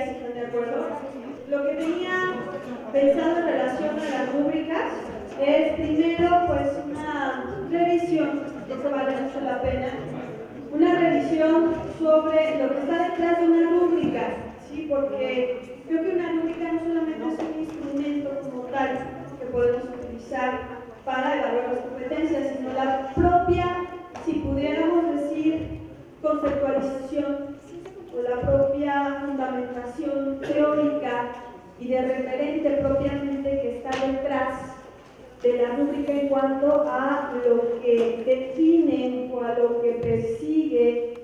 si están de acuerdo. Lo que tenía pensado en relación a las rúbricas es primero pues una revisión, eso vale mucho la pena, una revisión sobre lo que está detrás de una rúbrica, ¿sí? Porque creo que una rúbrica no solamente es un instrumento como tal que podemos utilizar para evaluar las competencias, sino la propia, si pudiéramos decir, conceptualización o la propia fundamentación teórica y de referente propiamente que está detrás de la rúbrica en cuanto a lo que define o a lo que persigue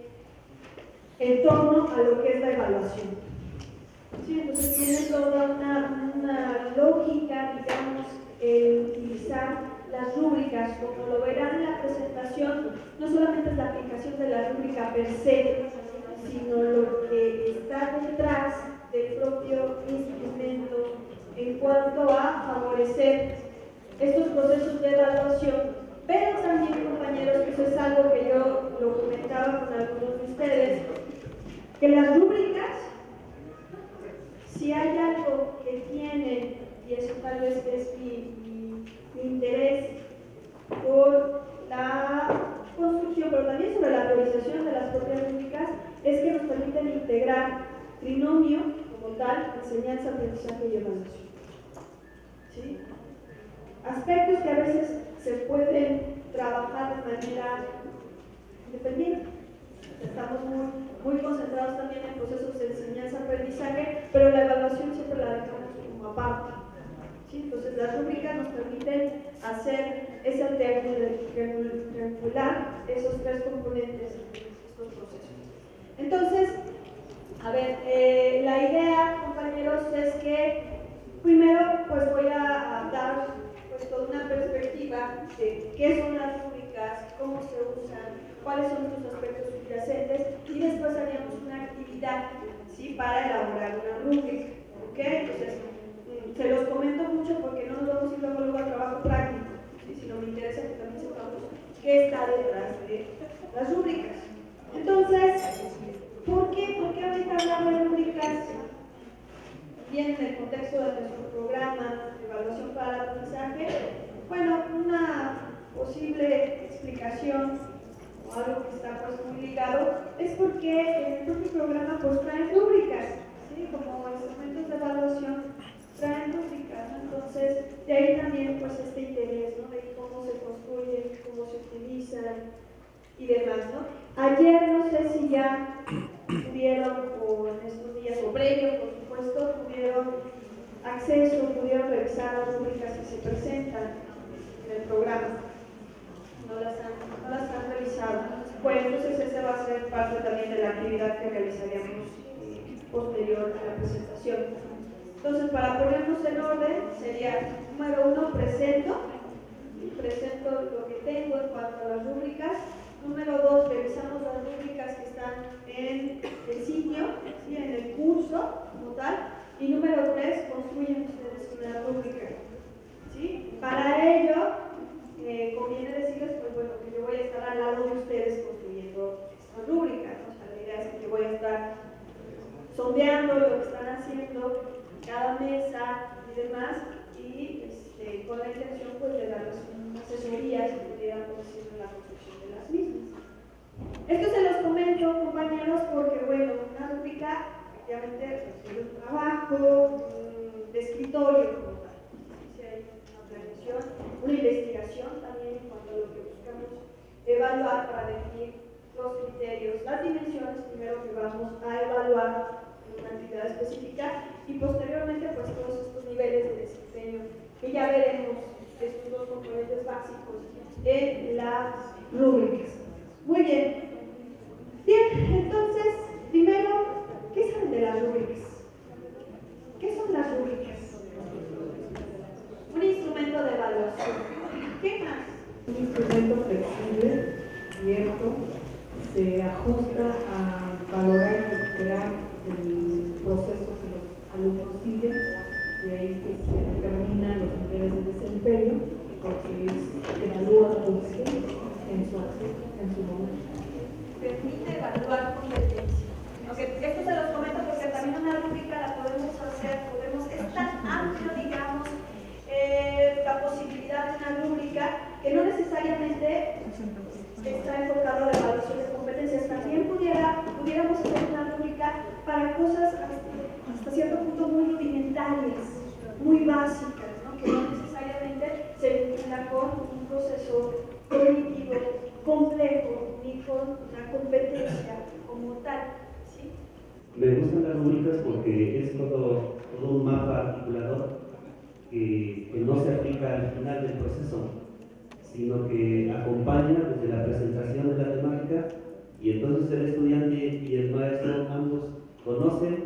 en torno a lo que es la evaluación. Sí, entonces tiene toda una lógica, digamos, el utilizar las rúbricas, como lo verán en la presentación, no solamente es la aplicación de la rúbrica per se, sino lo que está detrás del propio instrumento en cuanto a favorecer estos procesos de evaluación, pero también, compañeros, que eso es algo que yo lo comentaba con algunos de ustedes, que las rúbricas, si hay algo que tienen, y eso tal vez es mi interés por la construcción, pero también sobre la priorización de las propias rúbricas, es que nos permiten integrar trinomio como tal, enseñanza, aprendizaje y evaluación. ¿Sí? Aspectos que a veces se pueden trabajar de manera independiente. Estamos muy concentrados también en procesos de enseñanza-aprendizaje, pero la evaluación siempre la dejamos como aparte. ¿Sí? Entonces, las rúbricas nos permiten hacer ese triangular esos tres componentes de estos procesos. Entonces, a ver, la idea, compañeros, es que primero pues voy a dar pues toda una perspectiva de qué son las rúbricas, cómo se usan, cuáles son sus aspectos subyacentes, y después haríamos una actividad, ¿sí?, para elaborar una rúbrica. ¿Ok? Entonces, se los comento mucho porque no nos vamos a ir luego al trabajo práctico, ¿sí?, sino me interesa que también sepamos qué está detrás de las rúbricas. Entonces, ¿por qué ahorita hablar de rúbricas? Bien, en el contexto de nuestro programa de evaluación para el aprendizaje, bueno, una posible explicación o algo que está pues muy ligado es porque el propio programa pues trae rúbricas, ¿sí?, como instrumentos de evaluación traen rúbricas, ¿no? Entonces de ahí también pues este interés, ¿no?, de cómo se construyen, cómo se utilizan y demás, ¿no? Ayer no sé si ya tuvieron, o en estos días, o previo, por supuesto, tuvieron acceso, pudieron revisar las rúbricas que se presentan en el programa. No las han revisado. Bueno, entonces esa va a ser parte también de la actividad que realizaríamos posterior a la presentación. Entonces, para ponernos en orden, sería, número 1, presento lo que tengo en cuanto a las rúbricas. Número 2, revisamos las rúbricas que están en el sitio, ¿sí?, en el curso como tal. Y número 3, construyen ustedes una rúbrica, ¿sí? Para ello, conviene decirles pues, bueno, que yo voy a estar al lado de ustedes construyendo esta rúbrica, ¿no? O sea, la idea es que yo voy a estar sondeando lo que están haciendo cada mesa y demás, y con la intención pues, de darles una asesoría, si pudiéramos decir, en la construcción de las mismas. Esto se los comento, compañeros, porque bueno, una rúbrica efectivamente requiere un trabajo de escritorio como tal. Si hay una planeación, una investigación también en cuanto a lo que buscamos evaluar para definir los criterios, las dimensiones primero que vamos a evaluar en una actividad específica, y posteriormente pues todos estos niveles de desempeño que ya veremos, estos dos componentes básicos en las rúbricas. Muy bien. Bien, entonces, primero, ¿qué saben de las rúbricas? ¿Qué son las rúbricas? Un instrumento de evaluación. ¿Qué más? Un instrumento flexible, abierto, se ajusta a valorar y recuperar el proceso que los alumnos siguen, de ahí que se determinan los niveles de desempeño, porque evalúa en su momento. Permite evaluar con cosas hasta cierto punto muy rudimentarias, muy básicas, ¿no? Que no necesariamente se vinculan con un proceso cognitivo complejo ni con una competencia como tal, ¿sí? Me gustan las rúbricas porque es todo un mapa articulador que no se aplica al final del proceso, sino que acompaña desde la presentación de la temática, y entonces el estudiante y el maestro ambos conocen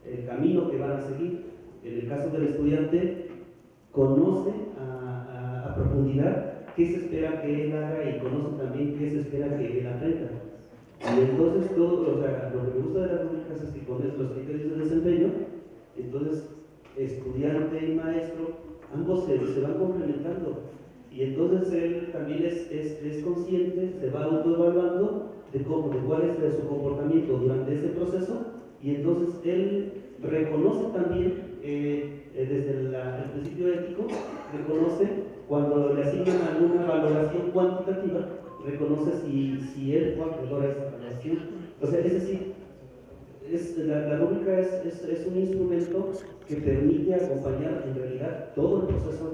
el camino que van a seguir. En el caso del estudiante, conoce a profundidad qué se espera que él haga y conoce también qué se espera que él aprenda. Y entonces todo, o sea, lo que me gusta de las rúbricas es que con los criterios de desempeño, entonces estudiante y maestro, ambos se van complementando. Y entonces él también es consciente, se va autoevaluando de cuál es su comportamiento durante ese proceso, y entonces él reconoce también, desde el principio ético, reconoce cuando le asignan alguna valoración cuantitativa, reconoce si él fue acreedor a esa evaluación. O sea, es decir, la rúbrica es un instrumento que permite acompañar en realidad todo el proceso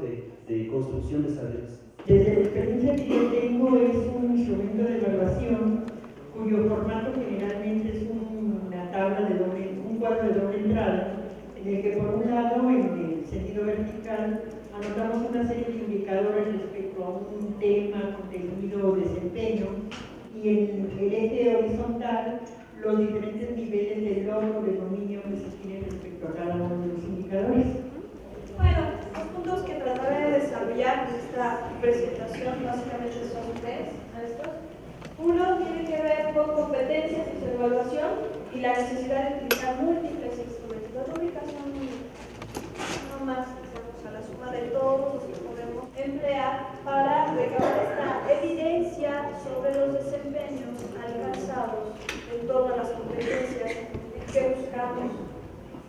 de construcción de saberes. Desde la experiencia que yo tengo, es un instrumento de evaluación cuyo formato generalmente es una tabla un cuadro de doble entrada, en el que por un lado, en el sentido vertical, anotamos una serie de indicadores respecto a un tema, contenido o desempeño, y en el eje horizontal los diferentes niveles de logro, de dominio que se tienen respecto a cada uno de los indicadores. Bueno, los puntos que trataré de desarrollar en esta presentación básicamente son tres. Uno tiene que ver con competencias y su evaluación y la necesidad de utilizar múltiples instrumentos. Las rúbricas son no más, digamos, a la suma de todos los que podemos emplear para recabar esta evidencia sobre los desempeños alcanzados en todas las competencias que buscamos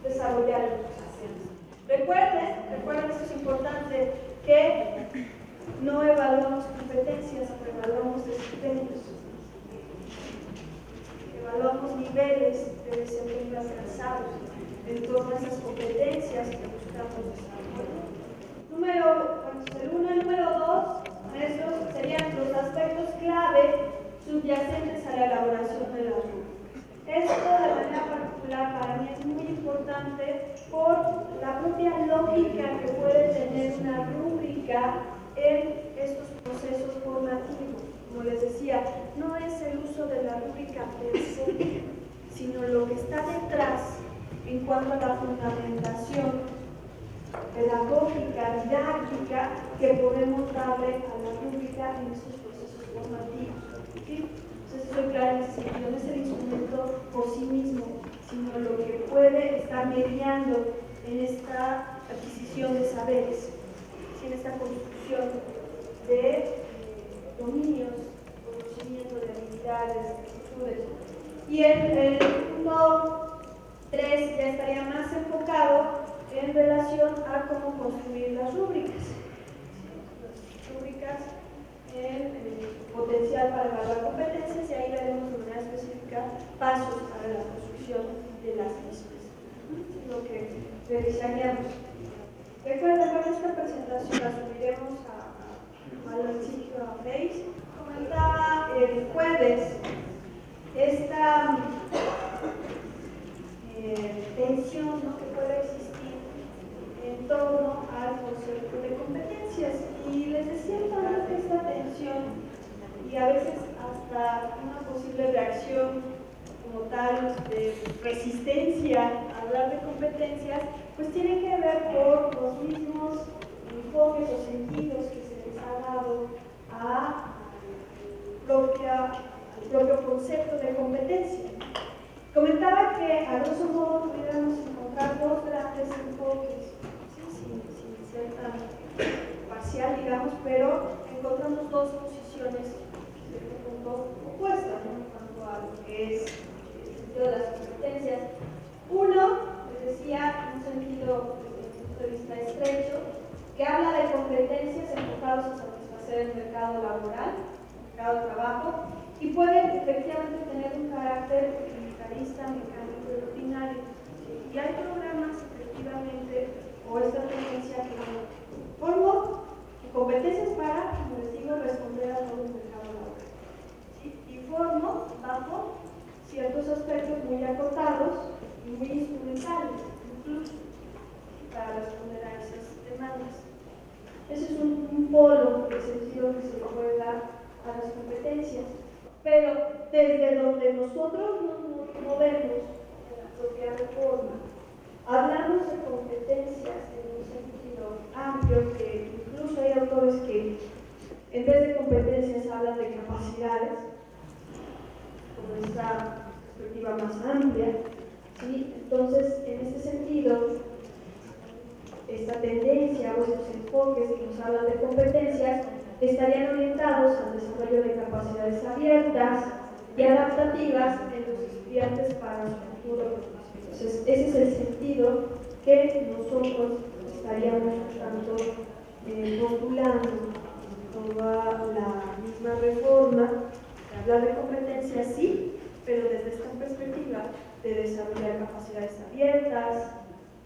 desarrollar en los pacientes. Recuerden, esto es importante, que no evaluamos competencias, evaluamos desempeños. Evaluamos niveles de desempeño alcanzados en todas esas competencias que buscamos desarrollar. El número dos, estos serían los aspectos clave subyacentes a la elaboración de las rúbricas. Esto de manera particular para mí es muy importante por la propia lógica que puede tener una rúbrica en estos procesos formativos. Como les decía, no es el uso de la rúbrica per se, sino lo que está detrás en cuanto a la fundamentación pedagógica, didáctica que podemos darle a la rúbrica en estos procesos formativos. ¿Sí? Entonces, estoy clara en ese sentido, no es el instrumento por sí mismo, sino lo que puede estar mediando en esta adquisición de saberes, en esta construcción de dominios, conocimiento de habilidades, de actitudes. Y el punto 3 ya estaría más enfocado en relación a cómo construir las rúbricas. Las rúbricas en potencial para evaluar competencias, y ahí veremos de manera específica pasos para la construcción de las mismas. Lo que revisaríamos. Recuerden, para esta presentación la subiremos al sitio a Facebook. Comentaba el jueves esta tensión, ¿no?, que puede existir en torno al concepto de competencias, y les decía que esta tensión y a veces hasta una posible reacción como tal de resistencia a hablar de competencias, pues tiene que ver por los mismos enfoques o sentidos que se les ha dado al propio concepto de competencia. Comentaba que a grosso modo pudiéramos encontrar dos grandes enfoques, ¿sí?, sin ser tan parcial, digamos, pero encontramos dos posiciones de un punto opuestas, ¿no?, en cuanto a lo que es el sentido de las competencias. Uno, les decía, en un sentido desde el punto de vista estrecho, que habla de competencias enfocadas a satisfacer el mercado laboral, el mercado de trabajo, y puede efectivamente tener un carácter utilitarista, mecánico y rutinario. aspectos muy acotados y muy instrumentales, incluso para responder a esas demandas. Ese es un polo de sentido que se le puede dar a las competencias. Pero desde donde nosotros nos movemos en la propia reforma, hablamos de competencias en un sentido amplio, que incluso hay autores que en vez de competencias hablan de capacidades, con esta perspectiva más amplia, ¿sí? Entonces, en este sentido, esta tendencia o estos enfoques que nos hablan de competencias estarían orientados al desarrollo de capacidades abiertas y adaptativas en los estudiantes para su futuro. Entonces, ese es el sentido que nosotros estaríamos tanto postulando toda la misma reforma, de hablar de competencias, sí, pero desde esta perspectiva de desarrollar capacidades abiertas,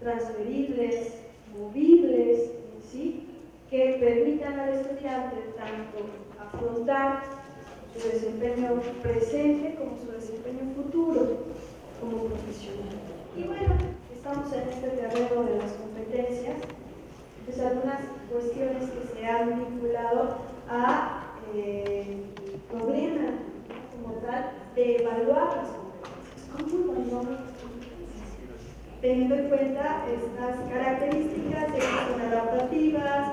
transferibles, movibles, ¿sí?, que permitan al estudiante tanto afrontar su desempeño presente como su desempeño futuro como profesional. Y bueno, estamos en este terreno de las competencias, pues algunas cuestiones que se han vinculado a problema como tal de evaluar las competencias. ¿Cómo evaluamos las competencias? Teniendo en cuenta estas características de que son adaptativas,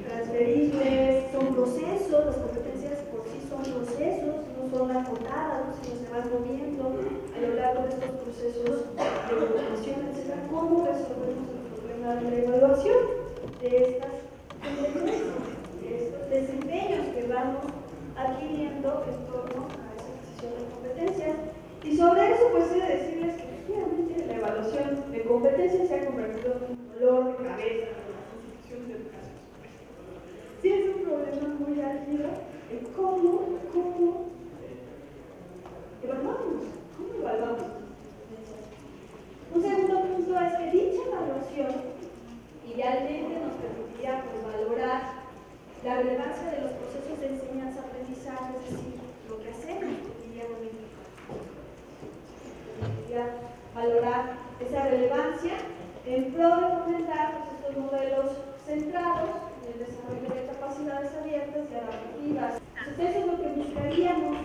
transferibles, son procesos, las competencias por sí son procesos, no son acotadas, sino se van moviendo a lo largo de estos procesos de evaluación, etc. ¿Cómo resolvemos el problema de la evaluación de estas competencias, de estos desempeños que vamos adquiriendo en torno a esa adquisición de competencias? Y sobre eso, pues he de decirles que efectivamente la evaluación de competencias se ha convertido en un dolor de cabeza de las instituciones de educación. Sí, es un problema muy álgido el cómo evaluamos. Un segundo punto es que dicha evaluación idealmente nos permitiría valorar la relevancia de los procesos de enseñanza-aprendizaje, es decir, lo que hacemos cotidianamente. Permitiría valorar esa relevancia en pro de fomentar estos modelos centrados en el desarrollo de capacidades abiertas y adaptativas. Entonces, eso es lo que buscaríamos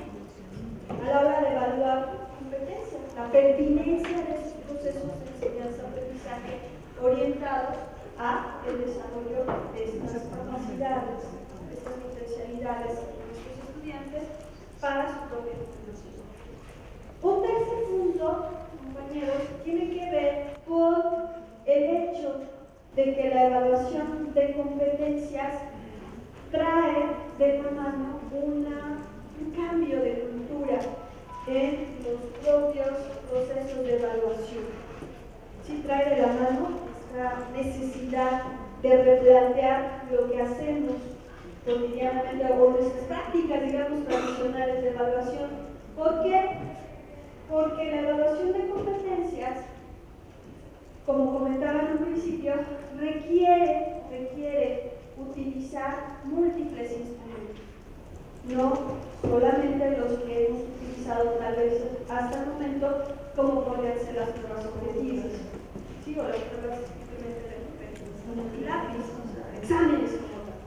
a la hora de evaluar competencias, la pertinencia de esos procesos de enseñanza-aprendizaje orientados a el desarrollo de estas capacidades, de estas potencialidades de nuestros estudiantes para su propia formación. Un tercer punto, compañeros, tiene que ver con el hecho de que la evaluación de competencias trae de la mano un cambio de cultura en los propios procesos de evaluación. Sí trae de la mano esta necesidad de replantear lo que hacemos cotidianamente o nuestras prácticas, digamos, tradicionales de evaluación. ¿Por qué? Porque la evaluación de competencias, como comentaba en un principio, requiere utilizar múltiples instrumentos, no solamente los que hemos utilizado tal vez hasta el momento, como podrían ser las pruebas objetivas, ¿sí? O las pruebas simplemente de lápiz, o sea, exámenes como tal.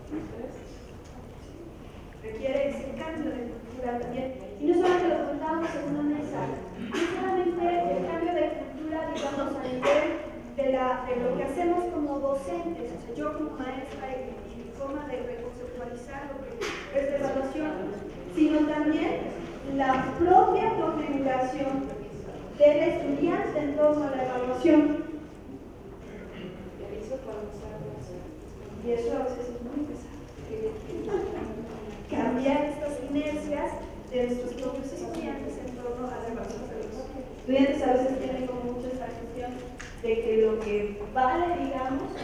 Requiere ese cambio de cultura también. Y no solamente lo contamos en una mesa, no solamente el cambio de cultura, digamos, a nivel de lo que hacemos como docentes, o sea, yo como maestra y mi forma de reconceptualizar lo que es la evaluación, sino también la propia configuración del estudiante en torno a la evaluación. Y eso a veces es muy pesado. Cambiar estas inercias de nuestros propios estudiantes en torno a la evaluación de los estudiantes. A veces tienen como mucha esta cuestión de que lo que vale, digamos,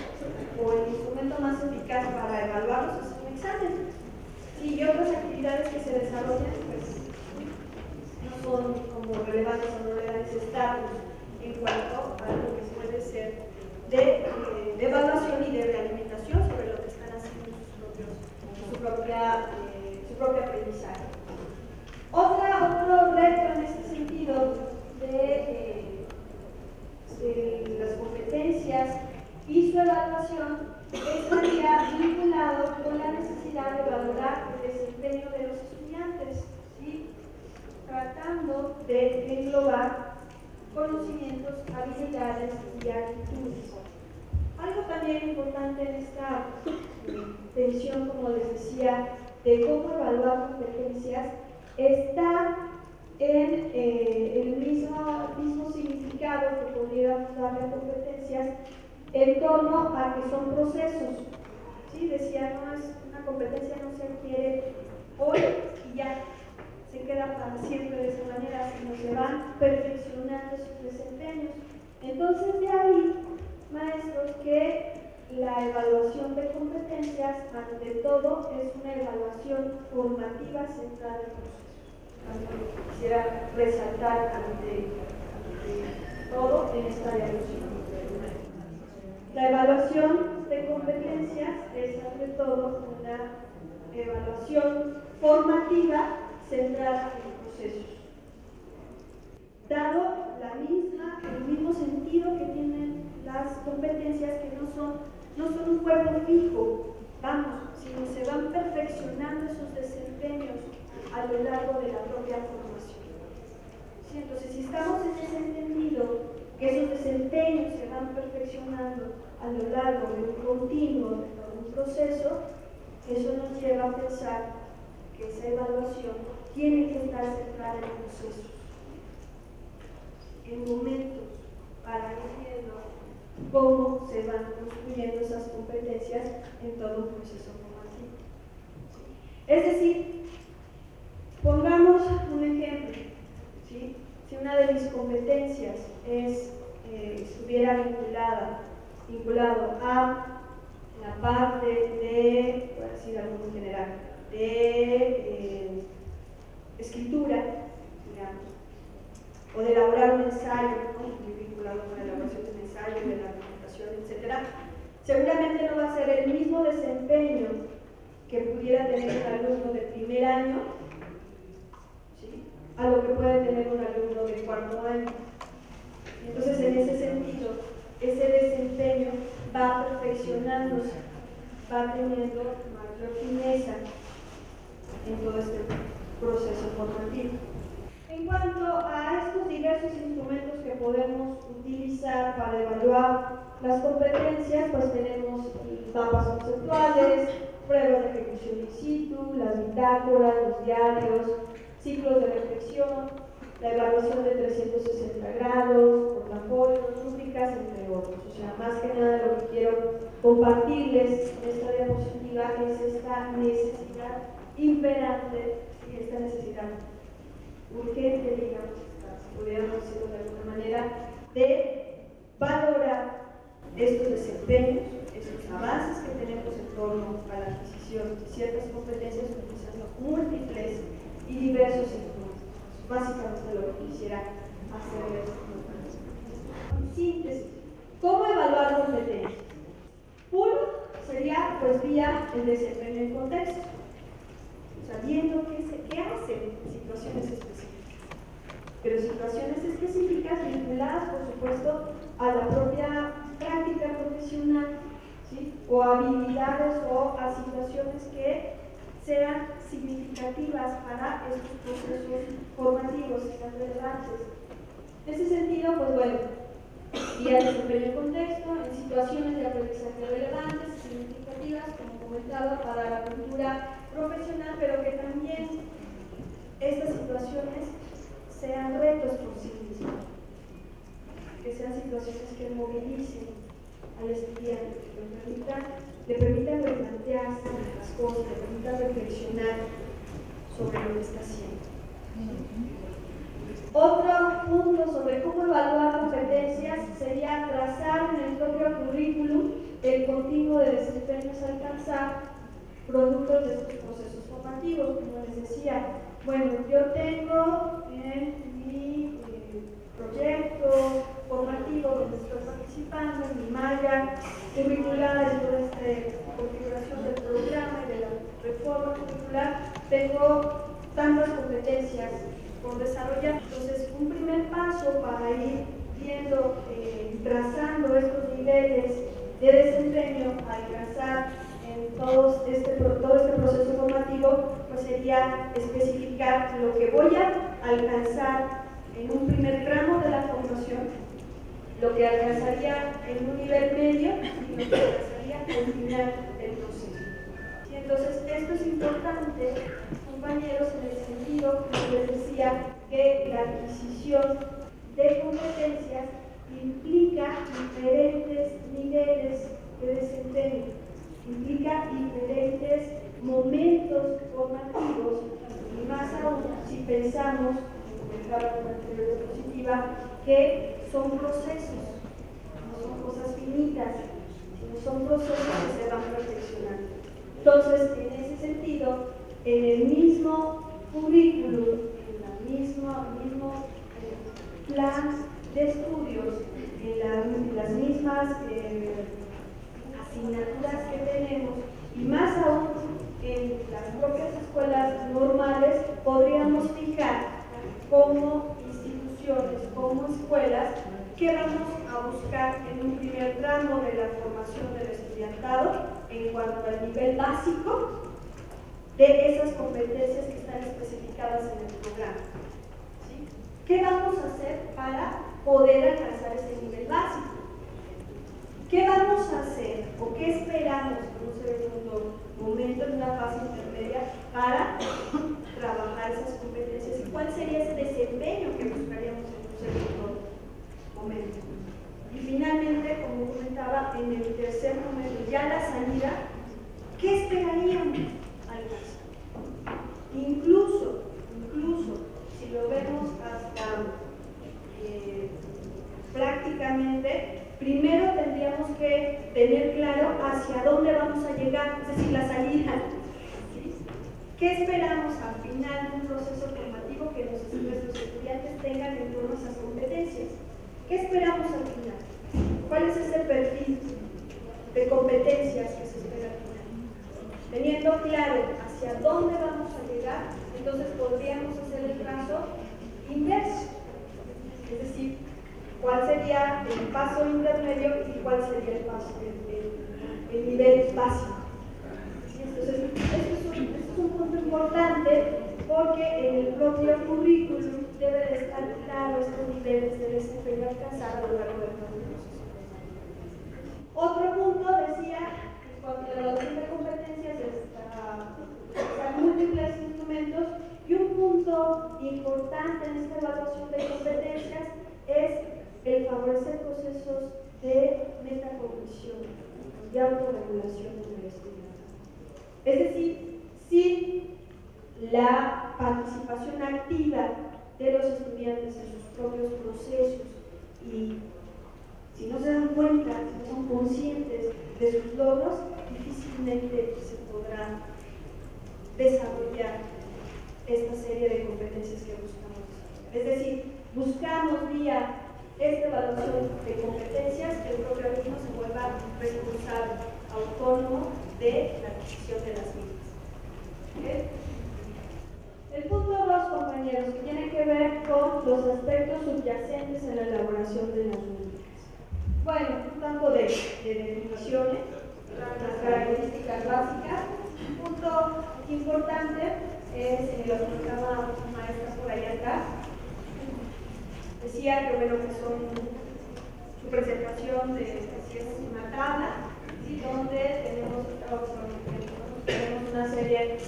o el instrumento más eficaz para evaluarlos es un examen. Y otras actividades que se desarrollan, pues, no son como relevantes o no le dan ese estatus en cuanto a lo que puede ser de evaluación y de realimentación sobre lo que están haciendo su propio aprendizaje. Otro reto en este sentido conocimientos, habilidades y actitudes. Algo también importante en esta tensión, como les decía, de cómo evaluar competencias, está en el mismo significado que pudiéramos darle a competencias en torno a que son procesos. ¿Sí? Decía, no es una competencia, no se adquiere hoy y ya se queda para siempre de esa manera, sino se van perfeccionando sus desempeños. Entonces, de ahí, maestros, que la evaluación de competencias, ante todo, es una evaluación formativa centrada en procesos. Quisiera resaltar ante todo en esta diapositiva. La evaluación de competencias es, ante todo, una evaluación formativa centrada en procesos. Dado el mismo sentido que tienen las competencias, que no son un cuerpo fijo, sino se van perfeccionando esos desempeños a lo largo de la propia formación. ¿Sí? Entonces, si estamos en ese entendido, que esos desempeños se van perfeccionando a lo largo de un continuo, de todo un proceso, eso nos lleva a pensar que esa evaluación tiene que estar centrada en procesos, en momentos, para ir viendo cómo se van construyendo esas competencias en todo un proceso formativo. Es decir, pongamos un ejemplo. ¿Sí? Si una de mis competencias estuviera vinculado a la parte de, por decir algo en general, de escritura, digamos, o de elaborar un ensayo, ¿no? Muy vinculado con la elaboración de un ensayo, de la argumentación, etc., seguramente no va a ser el mismo desempeño que pudiera tener un alumno de primer año, ¿sí?, a lo que puede tener un alumno de cuarto año. Entonces, en ese sentido, ese desempeño va perfeccionándose, va teniendo mayor fineza en todo este proceso formativo. En cuanto a estos diversos instrumentos que podemos utilizar para evaluar las competencias, pues tenemos mapas conceptuales, pruebas de ejecución in situ, las bitácoras, los diarios, ciclos de reflexión, la evaluación de 360 grados, portafolios, rúbricas, entre otros. O sea, más que nada lo que quiero compartirles en esta diapositiva es esta necesidad imperante y esta necesidad urgente, digamos, si pudiéramos decirlo de alguna manera, de valorar estos desempeños, estos avances que tenemos en torno a la adquisición de ciertas competencias utilizando múltiples y diversos instrumentos. Básicamente lo que quisiera hacer es en síntesis. ¿Cómo evaluar competencias? Uno sería, pues, vía el desempeño en contexto, sabiendo qué hacen en situaciones específicas, pero situaciones específicas vinculadas, por supuesto, a la propia práctica profesional, ¿sí?, o habilidades o a situaciones que sean significativas para estos procesos formativos que sean relevantes. En ese sentido, pues bueno, vía el desempeño en contexto, en situaciones de aprendizaje relevantes y significativas, como comentaba, para la cultura profesional, pero que también estas situaciones sean retos por sí mismos, que sean situaciones que movilicen al estudiante, que le permitan replantearse las cosas, le permitan reflexionar sobre lo que está haciendo. Otro punto sobre cómo evaluar competencias sería trazar en el propio currículum el continuo de desempeños a alcanzar productos de estos procesos formativos. Como les decía, bueno, yo tengo en mi proyecto formativo donde estoy participando, en mi malla curricular, en toda esta configuración del programa y de la reforma curricular, tengo tantas competencias por desarrollar. Entonces, un primer paso para ir viendo, trazando estos niveles de desempeño a alcanzar en todo este proceso formativo, pues sería especificar lo que voy a alcanzar en un primer tramo de la formación lo que alcanzaría en un nivel medio y lo que alcanzaría al final del proceso. Y entonces, esto es importante, compañeros, en el sentido que les decía que la adquisición de competencias implica diferentes niveles de desempeño, implica diferentes momentos formativos, y más aún si pensamos, como comentaba en la anterior diapositiva, que son procesos, no son cosas finitas, sino son procesos que se van perfeccionando. Entonces, en ese sentido, en el mismo currículum, en el mismo plan de estudios, en las mismas asignaturas que tenemos, y más aún en las propias escuelas normales, podríamos fijar como instituciones, como escuelas, que vamos a buscar en un primer tramo de la formación del estudiantado en cuanto al nivel básico de esas competencias que están especificadas en el programa. ¿Sí? ¿Qué vamos a hacer para poder alcanzar ese nivel básico? ¿Qué vamos a hacer o qué esperamos en un segundo momento, en una fase intermedia, para trabajar esas competencias? ¿Y cuál sería ese desempeño que buscaríamos en un segundo momento? Y finalmente, como comentaba, en el tercer momento, ya la salida, ¿qué esperaríamos alcanzar? Incluso, si lo vemos hasta prácticamente, primero tendríamos que tener claro hacia dónde vamos a llegar, es decir, la salida. ¿Sí? ¿Qué esperamos al final de un proceso formativo que nuestros estudiantes tengan en torno a esas competencias? ¿Qué esperamos al final? ¿Cuál es ese perfil de competencias que se espera al final? Teniendo claro hacia dónde vamos a llegar, entonces podríamos hacer el trazo inverso. Es decir, cuál sería el paso intermedio y cuál sería el nivel básico. Entonces, esto es un punto importante porque en el propio currículum debe de estar claro estos niveles de desempeño alcanzado a lo largo del proceso. Otro punto decía que cuando la evaluación de competencias están múltiples instrumentos, y un punto importante en esta evaluación de competencias es el favorecer procesos de metacognición, de autorregulación en el estudiante. Es decir, sin la participación activa de los estudiantes en sus propios procesos y si no se dan cuenta, si no son conscientes de sus logros, difícilmente se podrá desarrollar esta serie de competencias que buscamos. Es decir, buscamos vía esta evaluación de competencias que el propio alumno se vuelva responsable, autónomo de la adquisición de las mismas. ¿Okay? El punto 2, compañeros, que tiene que ver con los aspectos subyacentes en la elaboración de las rúbricas. Bueno, un tanto de definiciones, las características básicas. Un punto importante es lo que comentaba la maestra por allá atrás. Decía que, bueno, que son su presentación de si es una tabla, ¿sí? Donde tenemos una serie,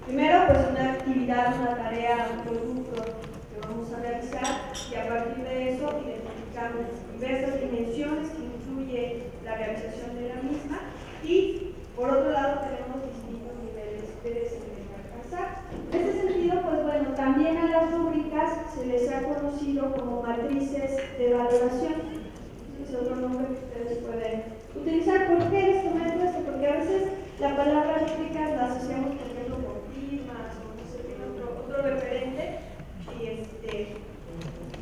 primero pues una actividad, una tarea, un producto que vamos a realizar, y a partir de eso identificamos diversas dimensiones que incluye la realización de la misma, y por otro lado tenemos distintos niveles de desempeño a alcanzar. En este sentido, pues bueno, también a las rúbricas se les ha conocido como matrices de valoración. Es otro nombre que ustedes pueden utilizar. ¿Por qué les comento esto? Porque a veces la palabra rúbricas la asociamos, por ejemplo, con firmas o no sé, tiene otro referente, y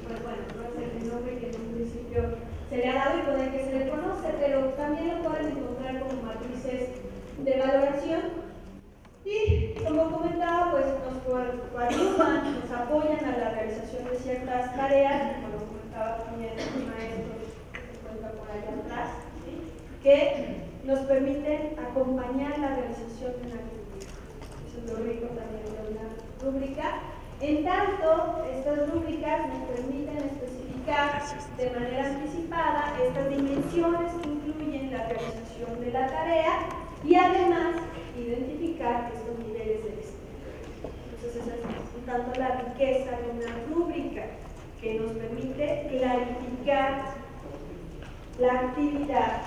pues bueno, no es el nombre que en un principio se le ha dado y con el que se le conoce, pero también lo pueden encontrar como matrices de valoración. Y como comentaba, pues nos coadyuvan, nos apoyan a la realización de ciertas tareas, como comentaba también el maestro que se encuentra por allá atrás, ¿sí? Que nos permiten acompañar la realización de una rúbrica. Eso es lo rico también de una rúbrica. En tanto, estas rúbricas nos permiten especificar de manera anticipada estas dimensiones que incluyen la realización de la tarea y además identificar estos niveles de desempeño. Entonces esa es un tanto la riqueza de una rúbrica que nos permite clarificar la actividad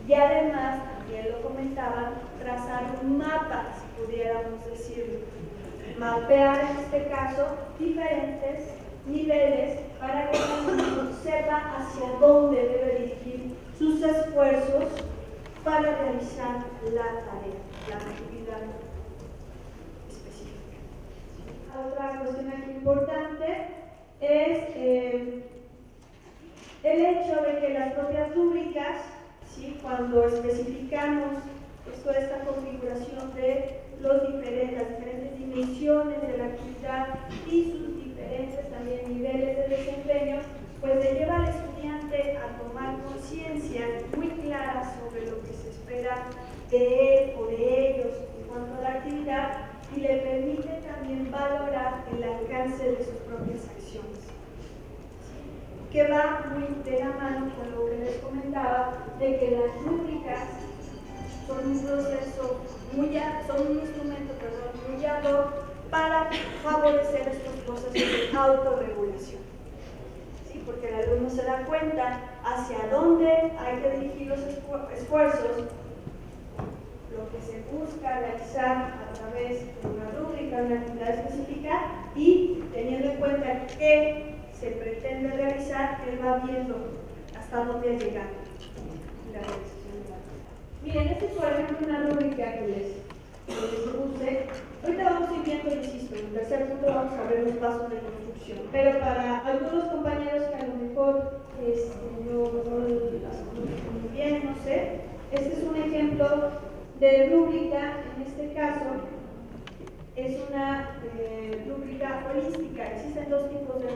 y además, también lo comentaban, trazar un mapa, si pudiéramos decirlo, mapear en este caso diferentes niveles para que el alumno sepa hacia dónde debe dirigir sus esfuerzos para realizar la tarea, la actividad específica. Otra cuestión aquí importante es el hecho de que las propias rúbricas, ¿sí?, cuando especificamos toda esta configuración de las diferentes dimensiones de la actividad y sus diferentes también niveles de desempeño, pues le lleva al estudiante a tomar conciencia muy clara sobre lo que se espera de él o de ellos en cuanto a la actividad y le permite también valorar el alcance de sus propias acciones, que va muy de la mano con lo que les comentaba de que las rúbricas son un proceso son un instrumento muy ad hoc para favorecer estos procesos de autorregulación. ¿Sí? Porque el alumno se da cuenta hacia dónde hay que dirigir los esfuerzos, lo que se busca realizar a través de una rúbrica, una actividad específica, y teniendo en cuenta qué se pretende realizar, él va viendo hasta dónde ha llegado la realización de la actividad. Miren, esta es por ejemplo una rúbrica que les puse. Ahorita vamos a ir viendo, insisto, en el tercer punto vamos a ver los pasos de construcción, pero para algunos compañeros que a lo mejor no las conocen muy bien, no sé, este es un ejemplo de rúbrica. En este caso es una rúbrica holística. Existen dos tipos de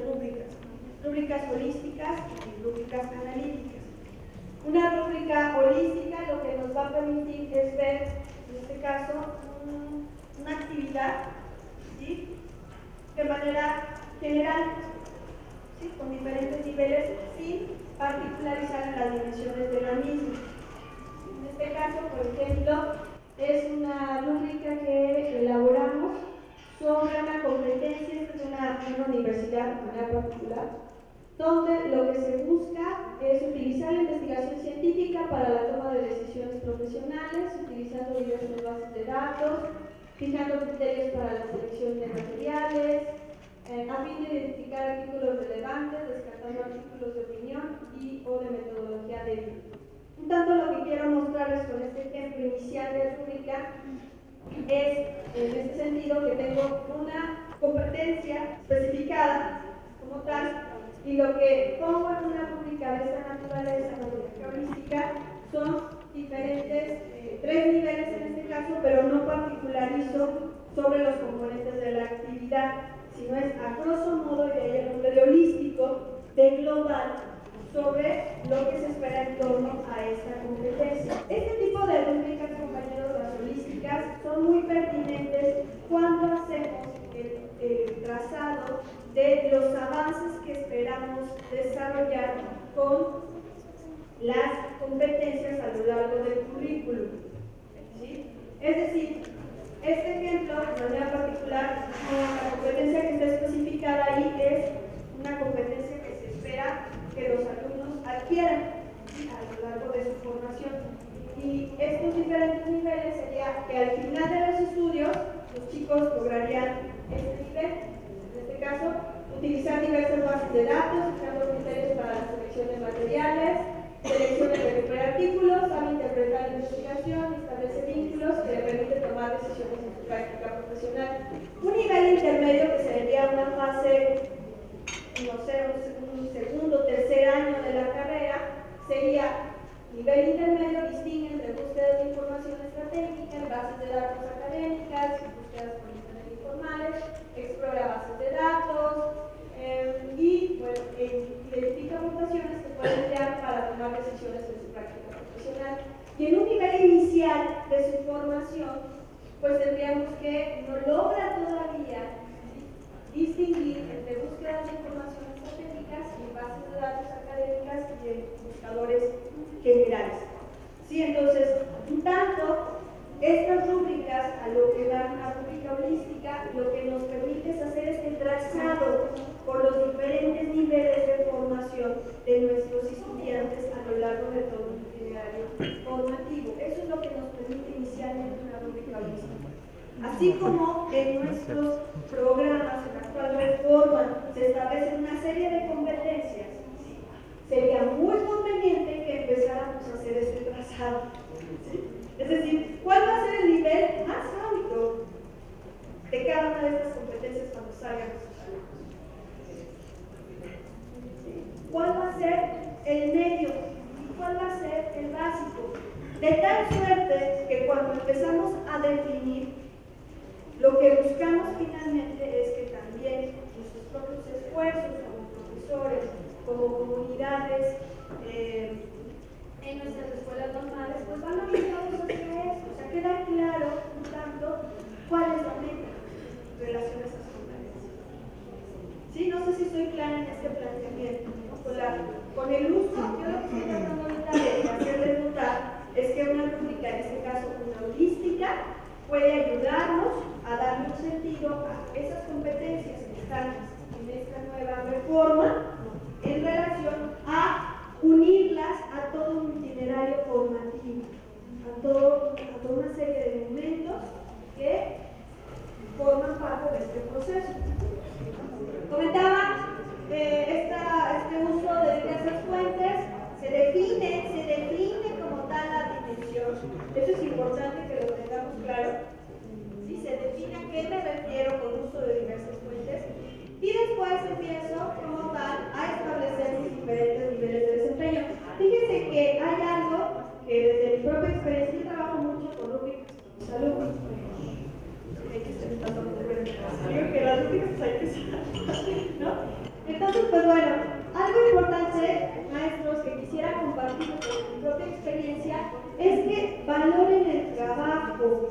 rúbricas holísticas y rúbricas analíticas. Una rúbrica holística lo que nos va a permitir es ver, en este caso, una actividad, ¿sí?, de manera general, ¿sí?, con diferentes niveles sin particularizar en las dimensiones de la misma. En este caso, por ejemplo, es una rúbrica que elaboramos sobre una competencia de una universidad de manera particular, donde lo que se busca es utilizar la investigación científica para la toma de decisiones profesionales, utilizando diversas bases de datos, fijando criterios para la selección de materiales, a fin de identificar artículos relevantes, descartando artículos de opinión y o de metodología débil. Un tanto lo que quiero mostrarles con este ejemplo inicial de rúbrica es, en este sentido, que tengo una competencia especificada como tal, y lo que pongo en una rúbrica de esta naturaleza, la rúbrica holística, son diferentes, 3 niveles en este caso, pero no particularizo sobre los componentes de la actividad, sino es a grosso modo, y de ahí el nombre de holístico, de global, sobre lo que se espera en torno a esta competencia. Este tipo de rúbricas, compañeros, las holísticas, son muy pertinentes cuando hacemos el trazado de los avances que esperamos desarrollar con las competencias a lo largo del currículum, ¿sí? Es decir, este ejemplo, de manera particular, la competencia que está especificada ahí es una competencia que se espera que los alumnos adquieran a lo largo de su formación. Y estos diferentes niveles sería que al final de los estudios los chicos lograrían este nivel, en este caso, utilizar diversas bases de datos, usando criterios para la selección de materiales, selección de artículos, sabe interpretar la investigación y establece vínculos que le permiten tomar decisiones en su práctica profesional. Un nivel intermedio que sería una fase, no sé, un segundo, tercer año de la carrera, sería nivel intermedio, distingue entre búsquedas de información estratégica, bases de datos académicas, búsquedas por internet informales, explora bases de datos y bueno, identifica aportaciones que puede emplear para tomar decisiones en su práctica profesional. Y en un nivel inicial de su formación, pues tendríamos que no logra todavía distinguir entre búsquedas de información estratégicas y bases de datos buscadores generales. ¿Sí? Entonces, tanto estas rúbricas, a lo que dan a rúbrica holística, lo que nos permite es hacer este trazado por los diferentes niveles de formación de nuestros estudiantes a lo largo de todo un itinerario formativo. Eso es lo que nos permite inicialmente una rúbrica holística. Así como en nuestros programas, en la actual reforma, se establecen una serie de competencias, sería muy conveniente que empezáramos a hacer este trazado. ¿Sí? Es decir, ¿cuál va a ser el nivel más alto de cada una de estas competencias cuando salgan nuestros alumnos? ¿Cuál va a ser el medio? ¿Y cuál va a ser el básico? De tal suerte que cuando empezamos a definir, lo que buscamos finalmente es que también nuestros propios esfuerzos como profesores, como comunidades, en nuestras escuelas normales, pues van orientados hacia esto. O sea, queda claro, un tanto, cuál es la meta en relación a esas competencias. ¿Sí? No sé si estoy clara en este planteamiento. Con el uso, yo lo que estoy tratando de hacerles notar es que una rúbrica, en este caso una holística, puede ayudarnos a darle un sentido a esas competencias que están en esta nueva reforma en relación a unirlas a todo un itinerario formativo, a toda una serie de elementos que forman parte de este proceso. Comentaba este uso de diversas fuentes, se define como tal la dimensión. Eso es importante que lo tengamos claro. ¿Sí? Se define a qué me refiero con uso de diversas fuentes. Y después empiezo como tal a establecer mis diferentes niveles de desempeño. Fíjense que hay algo que desde mi propia experiencia yo trabajo mucho con rúbricas con mis alumnos. Digo que las rúbricas hay que usar, ¿no? Entonces, pues bueno, algo importante, maestros, que quisiera compartir con mi propia experiencia es que valoren el trabajo,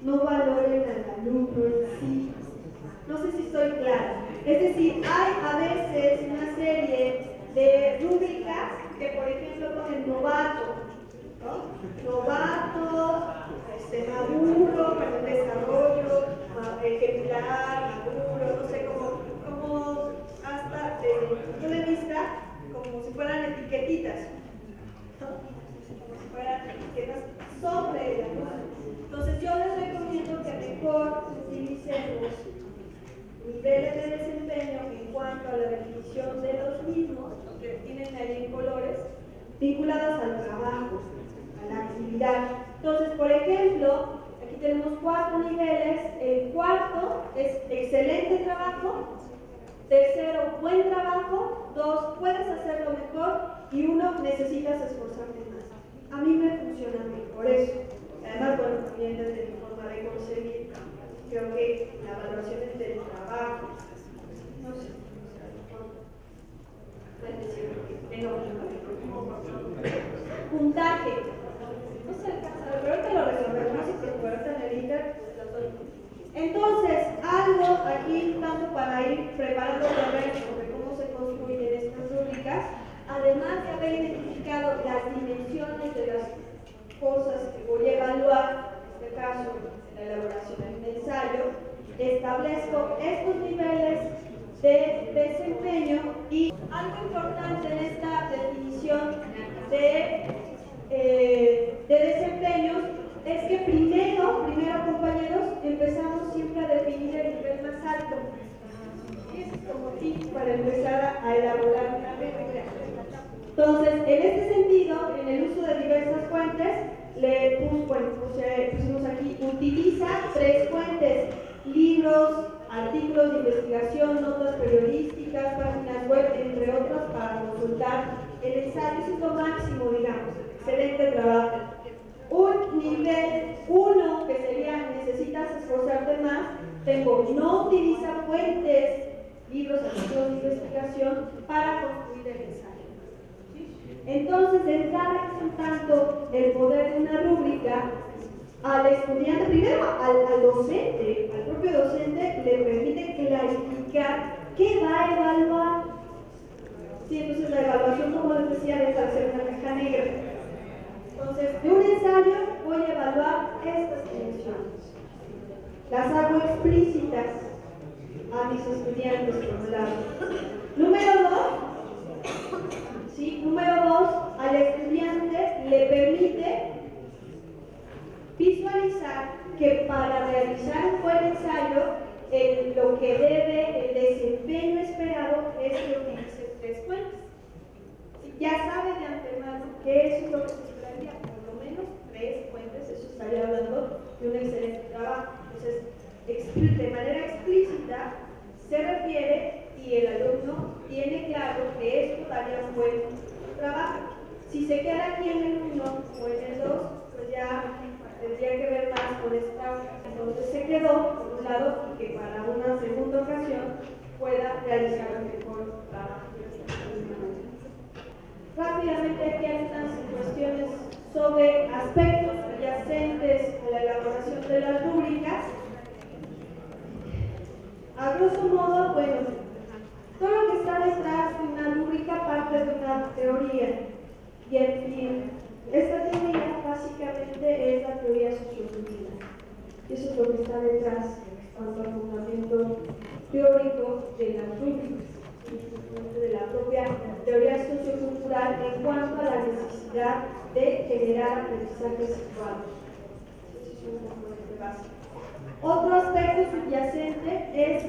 no valoren al alumno en sí. No sé si estoy clara. Es decir, hay a veces una serie de rúbricas que, por ejemplo, ponen novato, ¿no? Novato, maduro, para el desarrollo, ejemplar, maduro, no sé, como hasta desde mi punto de vista, como si fueran etiquetitas, ¿no? Como si fueran etiquetas sobre ellas, ¿no? Entonces yo les recomiendo que mejor utilicemos niveles de desempeño en cuanto a la definición de los mismos, que tienen ahí en colores, vinculados al trabajo, a la actividad. Entonces, por ejemplo, aquí tenemos 4 niveles. El cuarto es excelente trabajo, tercero, buen trabajo, 2, puedes hacerlo mejor, y 1, necesitas esforzarte más. A mí me funciona mejor eso. Además, bueno, también desde mi forma de concebir, creo que la valoración es del trabajo. No sé, puntaje. No se alcanza, pero ahorita lo resolvemos y por ahorita en el Inter lo doy. Entonces, algo aquí, tanto para ir preparando terreno sobre cómo se construyen estas rúbricas, además de haber identificado las dimensiones de las cosas que voy a evaluar, en este caso, en la elaboración del ensayo, establezco estos niveles de desempeño. Y algo importante en esta definición de desempeños es que primero, compañeros, empezamos siempre a definir el nivel más alto. Es como tip para empezar a elaborar una rúbrica. Entonces, en este sentido, en el uso de diversas fuentes, pusimos aquí, utiliza 3 fuentes: libros, artículos de investigación, notas periodísticas, páginas web, entre otras, para consultar el ensayo. Es lo máximo, digamos. Excelente trabajo. Un nivel 1, que sería necesitas esforzarte más, tengo no utiliza fuentes, libros, artículos de investigación para construir el ensayo. Entonces, de entrada es un tanto el poder de una rúbrica al estudiante, primero al docente, al propio docente, le permite clarificar qué va a evaluar. Sí, entonces la evaluación, como les decía, deja de ser una caja negra. Entonces, de un ensayo voy a evaluar estas dimensiones. Las hago explícitas a mis estudiantes por un lado. Número 2, ¿sí? Número 2, al estudiante le permite visualizar que para realizar un buen ensayo, lo que debe, el desempeño esperado es que utilice 3 fuentes. Ya sabe de antemano que eso es lo que se esperaría, por lo menos 3 fuentes, eso estaría hablando de un excelente trabajo. Entonces, de manera explícita se refiere y el alumno tiene claro que esto daría un buen trabajo. Si se queda aquí en el 1 o en el 2, pues ya tendría que ver más con esta entonces se quedó por un lado y que para una segunda ocasión pueda realizar un mejor trabajo. Rápidamente aquí hay unas cuestiones sobre aspectos adyacentes a la elaboración de las rúbricas. A grosso modo, bueno, todo lo que está detrás de una rúbrica parte de una teoría. Y esta teoría básicamente es la teoría sociológica. Eso es lo que está detrás en cuanto al fundamento teórico de las rúbricas, de la propia teoría sociocultural en cuanto a la necesidad de generar aprendizajes situados. Eso es un componente básico. Otro aspecto subyacente es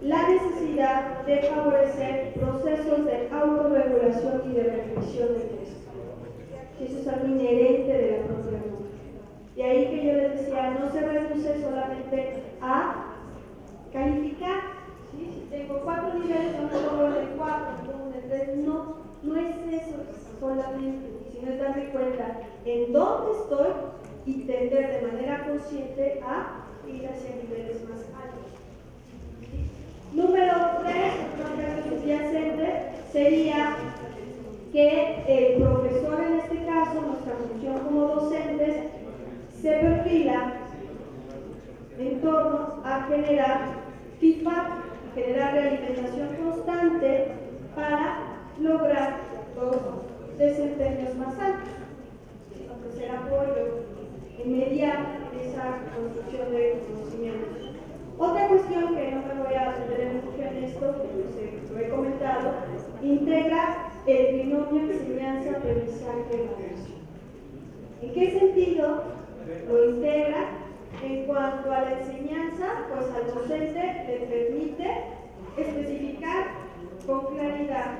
la necesidad de favorecer procesos de autorregulación y de reflexión del texto. Eso es algo inherente de la propia rúbrica. Y ahí que yo les decía, no se reduce solamente a calificar. ¿Sí? Si tengo 4 niveles, no me logro de 4, no de 3, no es eso solamente, sino es darme cuenta en dónde estoy y tender de manera consciente a ir hacia niveles más altos. ¿Sí? Número 3, otro aspecto subyacente sería que el profesor, en este caso, nuestra función como docentes, se perfila en torno a generar feedback, generar realimentación constante para lograr los desempeños más altos, ofrecer apoyo inmediato en esa construcción de conocimientos. Otra cuestión que no me voy a detener mucho en esto, que lo he comentado, integra el binomio enseñanza, aprendizaje, evaluación. ¿En qué sentido lo integra? En cuanto a la enseñanza, pues al docente le permite especificar con claridad,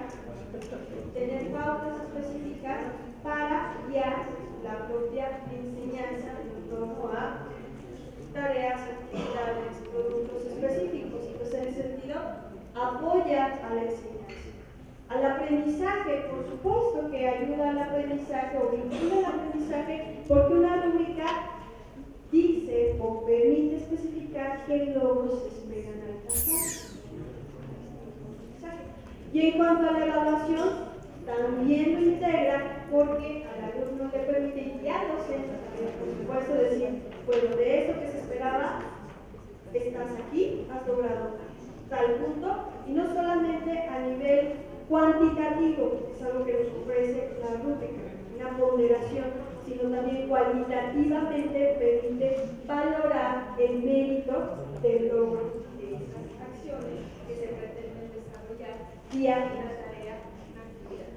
tener pautas específicas para guiar la propia enseñanza en torno a tareas, actividades, productos específicos. Entonces, en ese sentido, apoya a la enseñanza. Al aprendizaje, por supuesto que ayuda al aprendizaje o vincula al aprendizaje, porque una rúbrica dice o permite especificar qué logros se esperan alcanzar. Y en cuanto a la evaluación, también lo integra porque al alumno le permite y al docente también, por supuesto, decir, bueno, de eso que se esperaba, estás aquí, has logrado tal punto, y no solamente a nivel cuantitativo, es algo que nos ofrece la rúbrica, una ponderación, sino también cualitativamente permite valorar el mérito del logro de esas acciones que se pretenden desarrollar día a día, tarea, actividad.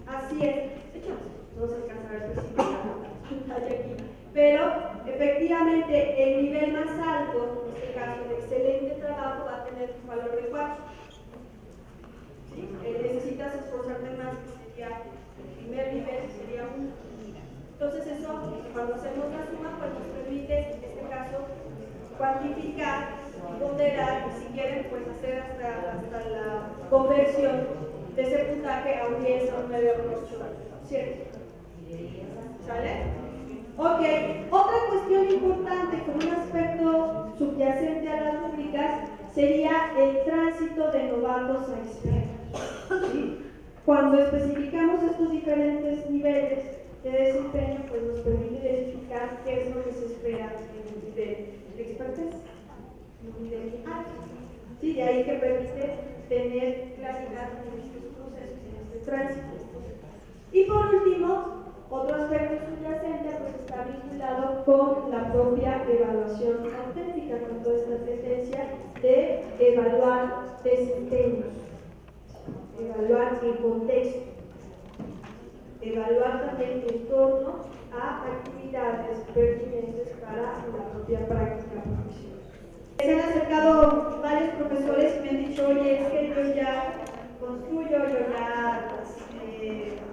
Así es, de hecho, no se alcanza a ver específicamente aquí, pero efectivamente el nivel más alto, en este caso de excelente trabajo, va a tener un valor de 4. ¿Sí? Necesitas esforzarte más, que sería el primer nivel, sería 1. Entonces eso, cuando hacemos la suma, pues nos permite, en este caso, cuantificar, ponderar y si quieren, pues hacer hasta la conversión de ese puntaje a un 10, a un 9, a un 8, ¿cierto? ¿Sale? Ok, otra cuestión importante como un aspecto subyacente a las rúbricas sería el tránsito de novatos a expertos. ¿Sí? Cuando especificamos estos diferentes niveles de desempeño, pues nos permite identificar qué es lo que se espera en un nivel de expertez, en un nivel alto. ¿sí? De ahí que permite tener claridad en estos procesos, en este tránsito. Y por último, otro aspecto subyacente pues está vinculado con la propia evaluación auténtica, con toda esta tendencia de evaluar desempeños, evaluar el contexto, evaluar también en torno a actividades pertinentes para la propia práctica profesional. Se han acercado varios profesores y me han dicho, oye, es que yo ya construyo, yo ya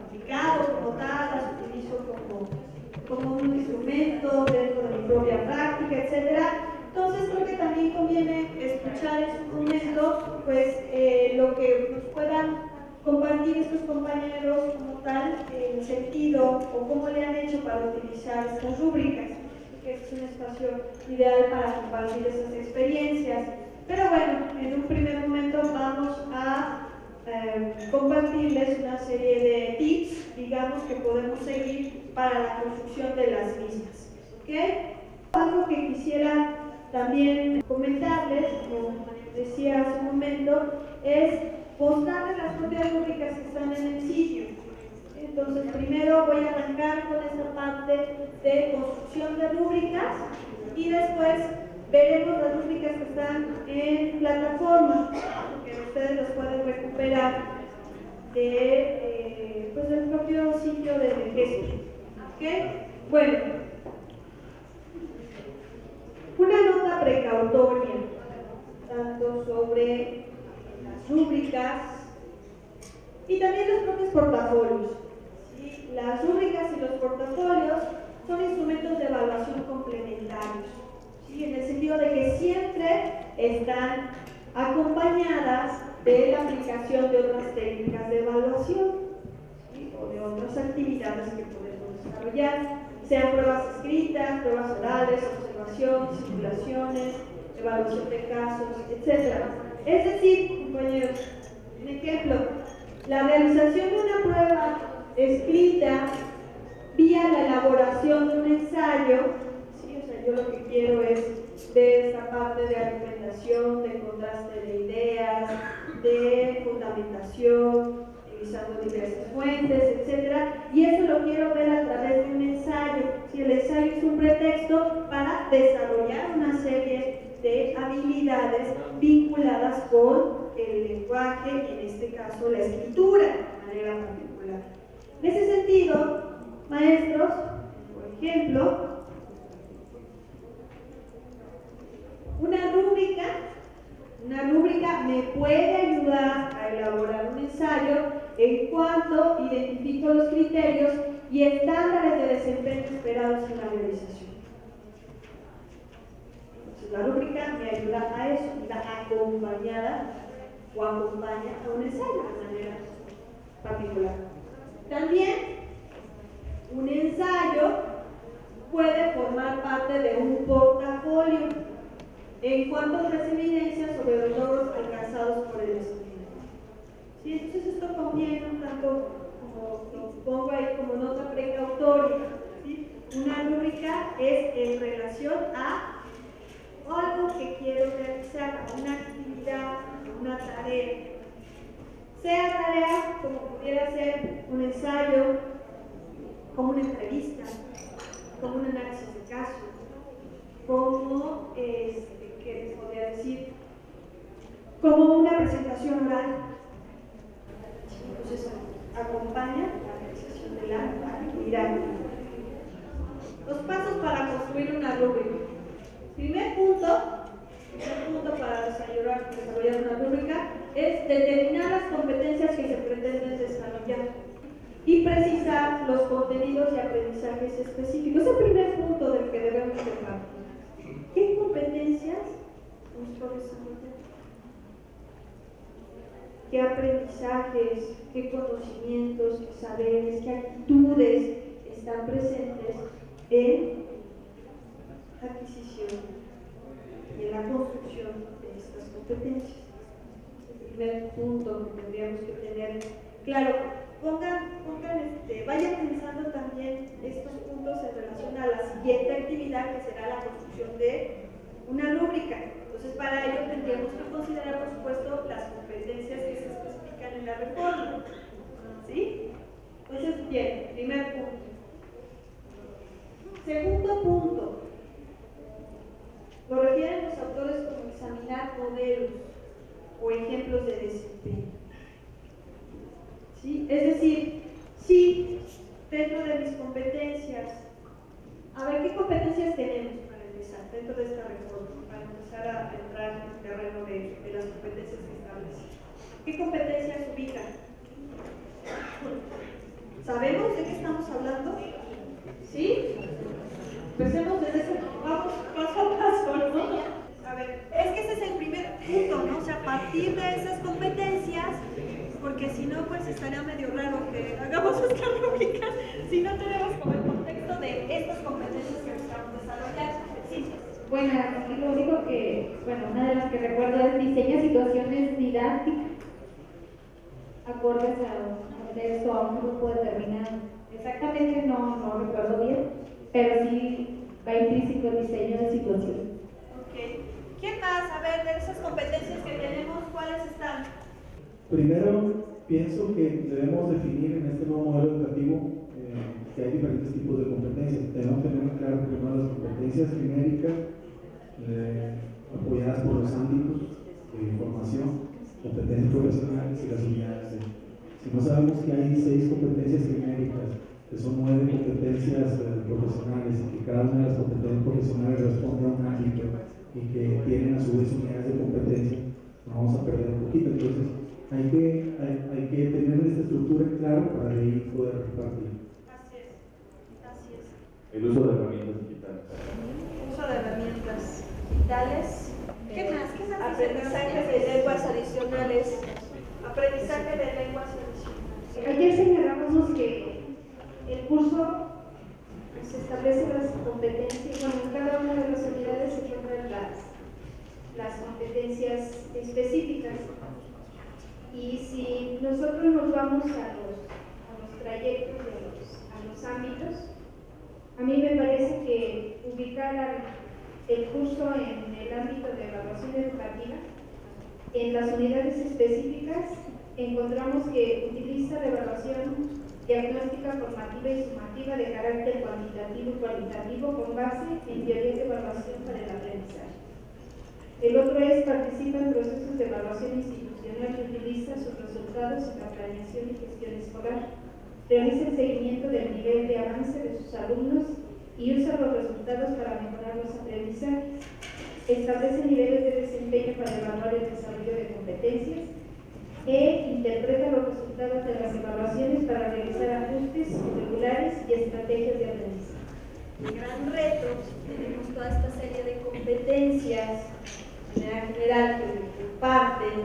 aplicado como tal, las utilizo como un instrumento dentro de mi propia práctica, etc. Entonces creo que también conviene escuchar en su momento pues, lo que nos puedan compartir estos compañeros como tal, el sentido o cómo le han hecho para utilizar estas rúbricas, que es un espacio ideal para compartir esas experiencias. Pero bueno, en un primer momento vamos a compartirles una serie de tips, digamos, que podemos seguir para la construcción de las mismas. ¿Okay? Algo que quisiera también comentarles, como decía hace un momento, es mostrarles las propias rúbricas que están en el sitio. Entonces, primero voy a arrancar con esta parte de construcción de rúbricas y después veremos las rúbricas que están en plataforma, que ustedes las pueden recuperar de, pues del propio sitio de registro. ¿Okay? Bueno, una nota precautoria, tanto sobre las rúbricas y también los propios portafolios. ¿Sí? Las rúbricas y los portafolios son instrumentos de evaluación complementarios, ¿sí? En el sentido de que siempre están acompañadas de la aplicación de otras técnicas de evaluación, ¿sí? O de otras actividades que podemos desarrollar, sean pruebas escritas, pruebas orales, observación, simulaciones, evaluación de casos, etc. Es decir, compañeros, un ejemplo, la realización de una prueba escrita vía la elaboración de un ensayo, ¿sí? O sea, yo lo que quiero es ver esta parte de argumentación, de contraste de ideas, de fundamentación, utilizando diversas fuentes, etc. Y eso lo quiero ver a través de un ensayo. Si el ensayo es un pretexto para desarrollar una serie de habilidades vinculadas con el lenguaje y en este caso la escritura de manera particular. En ese sentido, maestros, por ejemplo, una rúbrica me puede ayudar a elaborar un ensayo en cuanto identifico los criterios y estándares de desempeño esperados en la realización. Entonces, la rúbrica me ayuda a eso, está acompañada o acompaña a un ensayo de manera particular. También, un ensayo puede formar parte de un portafolio en cuanto ofrece evidencia sobre los logros alcanzados por el estudiante. ¿Sí? Entonces esto conviene un tanto, como lo pongo ahí como nota precautoria. ¿Sí? Una rúbrica es en relación a algo que quiero realizar, una actividad, una tarea. Sea tarea como pudiera ser un ensayo, como una entrevista, como un análisis de caso, como, ¿qué les podría decir? Como una presentación oral. Entonces, acompaña la realización de la actividad. Los pasos para construir una rúbrica. Primer punto para desarrollar una rúbrica es determinar las competencias que se pretenden desarrollar y precisar los contenidos y aprendizajes específicos. Es el primer punto del que debemos de partir. ¿Qué competencias busco desarrollar? ¿Qué aprendizajes, qué conocimientos, qué saberes, qué actitudes están presentes en la adquisición y en la construcción de estas competencias? Es el primer punto que tendríamos que tener claro. Vayan pensando también estos puntos en relación a la siguiente actividad, que será la construcción de una rúbrica. Entonces, para ello tendríamos que considerar, por supuesto, las competencias que se especifican en la reforma. ¿Sí? Entonces, bien, primer punto. Segundo punto. Lo refieren los autores como examinar modelos o ejemplos de desempeño. ¿Sí? Es decir, si dentro de mis competencias, a ver, ¿qué competencias tenemos para empezar dentro de esta reforma? Para empezar a entrar en el terreno de las competencias que establecen. ¿Qué competencias ubican? ¿Sabemos de qué estamos hablando? ¿Sí? Empecemos desde ese paso a paso, ¿no? A ver, es que ese es el primer punto, ¿no? O sea, a partir de esas competencias, porque si no, pues estaría medio raro que hagamos estas rúbricas si no tenemos como el contexto de estas competencias que estamos desarrollando. Sí. Bueno, lo único que, una de las que recuerdo es diseña situaciones didácticas acordes a un texto, a un grupo determinado. Exactamente no recuerdo bien, pero sí va intrínseco el diseño de situaciones. Ok. ¿Quién más? A ver, de esas competencias que tenemos, ¿cuáles están? Primero, pienso que debemos definir en este nuevo modelo educativo que hay diferentes tipos de competencias. Debemos tener claro primero las competencias genéricas, apoyadas por los ámbitos de formación, competencias profesionales y las unidades de. Si no sabemos que hay 6 competencias genéricas, que son 9 competencias profesionales, y que cada una de las competencias profesionales responde a un ámbito y que tienen a su vez unidades de competencia, nos vamos a perder un poquito. Entonces, hay que tener esta estructura en claro para de ahí poder repartir. Así es. Así es. El uso de herramientas digitales. Uso de herramientas digitales. ¿Qué más? Aprendizaje de lenguas adicionales. Aprendizaje de lenguas adicionales. Ayer señalábamos que el curso se establece las competencias, en cada una de las unidades se encuentran las competencias específicas. Y si nosotros nos vamos a los trayectos, a los ámbitos, a mí me parece que ubicar el curso en el ámbito de evaluación educativa, en las unidades específicas, encontramos que utiliza la evaluación diagnóstica, formativa y sumativa de carácter cuantitativo y cualitativo con base en teorías de evaluación para el aprendizaje. El otro es participa en procesos de evaluación institucional y utiliza sus resultados en la planeación y gestión escolar. Realiza el seguimiento del nivel de avance de sus alumnos y usa los resultados para mejorar los aprendizajes. Establece niveles de desempeño para evaluar el desarrollo de competencias e interpreta los resultados de las evaluaciones para realizar ajustes regulares y estrategias de aprendizaje. El gran reto, tenemos toda esta serie de competencias de manera general que parten,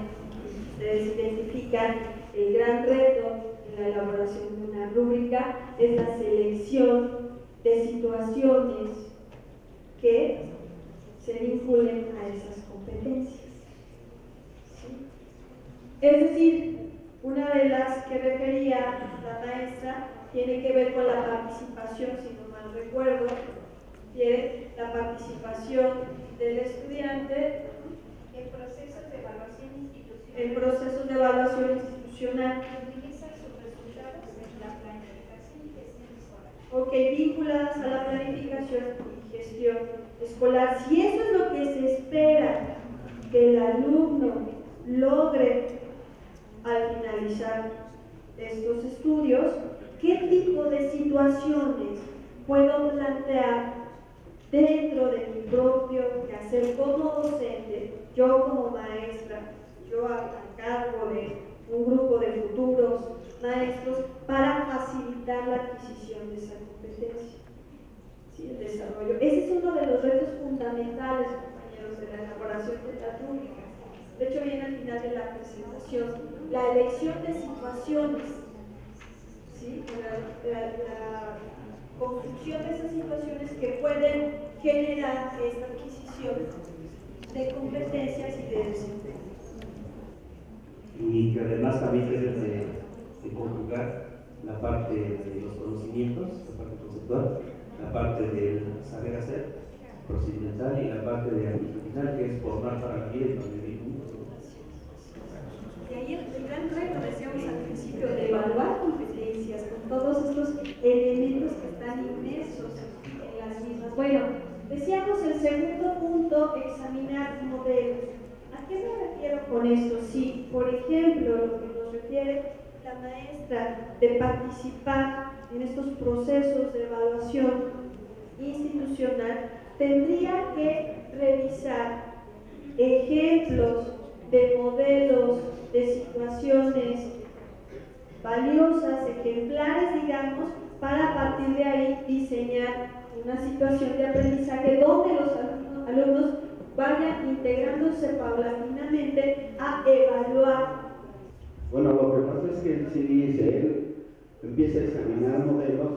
ustedes identifican el gran reto en la elaboración de una rúbrica, es la selección de situaciones que se vinculen a esas competencias. ¿Sí? Es decir, una de las que refería la maestra tiene que ver con la participación, si no mal recuerdo, tiene la participación del estudiante En procesos de evaluación institucional. en procesos de evaluación institucional. Utiliza sus resultados en la planificación y gestión escolar. Ok, vinculadas a la planificación y gestión escolar. Si eso es lo que se espera que el alumno logre al finalizar estos estudios, ¿qué tipo de situaciones puedo plantear dentro de mi propio quehacer como docente, yo como maestra, yo a cargo de un grupo de futuros maestros, para facilitar la adquisición de esa competencia? ¿Sí? El desarrollo. Ese es uno de los retos fundamentales, compañeros, de la elaboración de las rúbricas. De hecho, viene al final de la presentación, la elección de situaciones, ¿sí? la construcción de esas situaciones que pueden generar esta adquisición de competencias y de desempeño. Y que además también deben de conjugar la parte de los conocimientos, la parte conceptual, la parte del saber hacer procedimental y la parte de actividad, que es formar para la vida y para vivir juntos. Y ahí el gran reto, decíamos al principio, de evaluar competencias con todos estos elementos que están inmersos en las mismas. Bueno, decíamos el segundo punto, examinar modelos. ¿A qué me refiero con esto? Si, por ejemplo, lo que nos refiere la maestra de participar en estos procesos de evaluación institucional, tendría que revisar ejemplos de modelos, de situaciones valiosas, ejemplares, digamos, para a partir de ahí diseñar una situación de aprendizaje donde los alumnos vayan integrándose paulatinamente a evaluar. Bueno, lo que pasa es que él sí dice, él empieza a examinar modelos,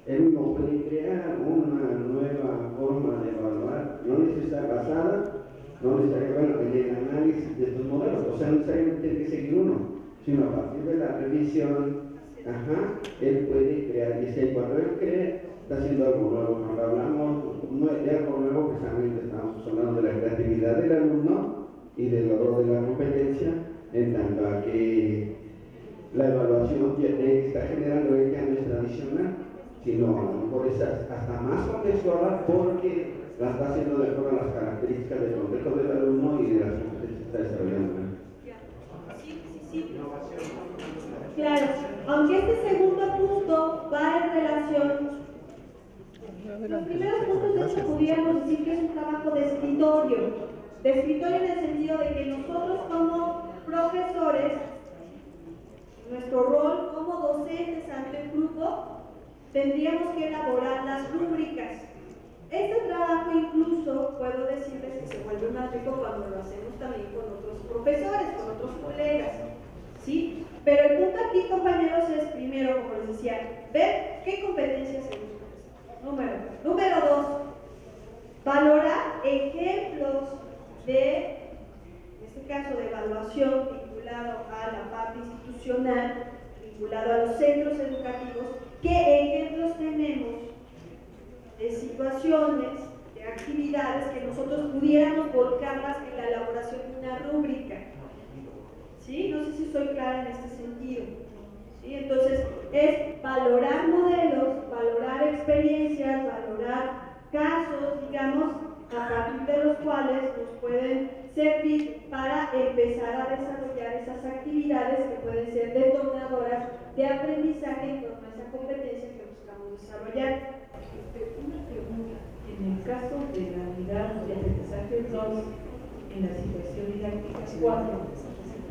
él no puede crear una nueva forma de evaluar, no necesita basada, no necesita, bueno, en el análisis de estos modelos, o sea, no necesariamente tiene que seguir uno, sino a partir de la revisión, él puede crear, y cuando él cree, está haciendo algo nuevo. Cuando hablamos de algo nuevo, precisamente estamos hablando de la creatividad del alumno y del logro de la competencia, en tanto a que la evaluación que está generando él ya no es tradicional, sino a lo mejor es hasta más contextual porque la está haciendo de acuerdo a las características del contexto del alumno y de las competencias que está desarrollando. Sí. Claro, aunque este segundo punto va en relación, los primeros puntos de hecho podríamos decir que es un trabajo de escritorio en el sentido de que nosotros como profesores, nuestro rol como docentes ante el grupo, tendríamos que elaborar las rúbricas. Este trabajo incluso puedo decirles que se vuelve más rico cuando lo hacemos también con otros profesores, con otros colegas, ¿sí? Pero el punto aquí, compañeros, es primero, como les decía, ver qué competencias se buscan. Número 2, valorar ejemplos de, en este caso, de evaluación vinculado a la parte institucional, vinculado a los centros educativos. ¿Qué ejemplos tenemos de situaciones, de actividades que nosotros pudiéramos volcarlas en la elaboración de una rúbrica? ¿Sí? No sé si soy clara en este sentido. ¿Sí? Entonces, es valorar modelos, valorar experiencias, valorar casos, digamos, a partir de los cuales nos pueden servir para empezar a desarrollar esas actividades que pueden ser detonadoras de aprendizaje en torno a esa competencia que buscamos desarrollar. Una pregunta. En el caso de la unidad de aprendizaje 2, en la situación didáctica 4,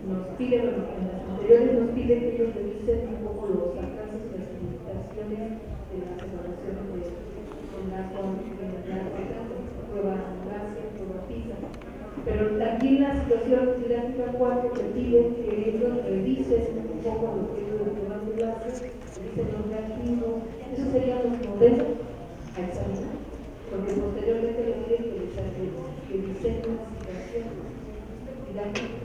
nos pide, bueno, en las anteriores nos pide que ellos revisen un poco los alcances y las limitaciones de las evaluaciones con la prueba Gracia, prueba PISA. Pero aquí en la situación didáctica 4 le piden que ellos revisen un poco lo que es la prueba Gracia, revisen los reactivos, esos serían los modelos a examinar, porque posteriormente le piden que diseñen la situación didáctica.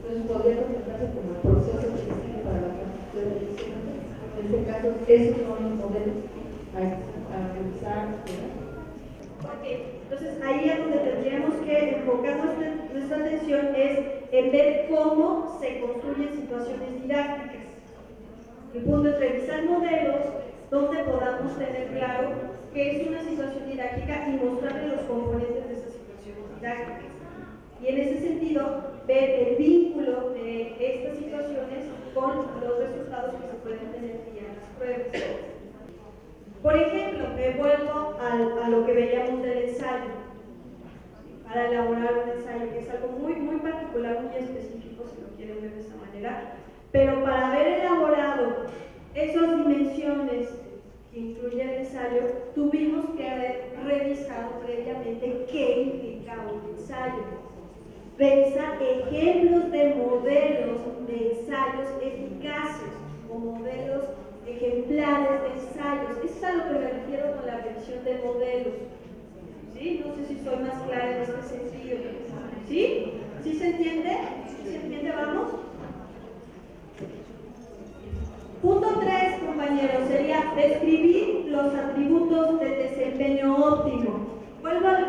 Entonces podría contemplarse como el proceso que se sigue para la construcción del diseño. En este caso, esos son los modelos a revisar. Ok, entonces ahí es donde tendríamos que enfocar nuestra atención, es en ver cómo se construyen situaciones didácticas. El punto es revisar modelos donde podamos tener claro qué es una situación didáctica y mostrarle los componentes de esas situaciones didácticas. Y en ese sentido, ver el vínculo de estas situaciones con los resultados que se pueden tener vía las pruebas. Por ejemplo, me vuelvo a lo que veíamos del ensayo, para elaborar un ensayo, que es algo muy particular, muy específico, si lo quieren ver de esa manera, pero para haber elaborado esas dimensiones que incluye el ensayo, tuvimos que haber revisado previamente qué implicaba un ensayo. Revisar ejemplos de modelos de ensayos eficaces o modelos ejemplares de ensayos. Eso es a lo que me refiero con la revisión de modelos. ¿Sí? No sé si soy más clara en este sentido. ¿Sí? ¿Sí se entiende? ¿Sí se entiende? ¿Vamos? Punto 3, compañeros, sería describir los atributos del desempeño óptimo. Vuelvo a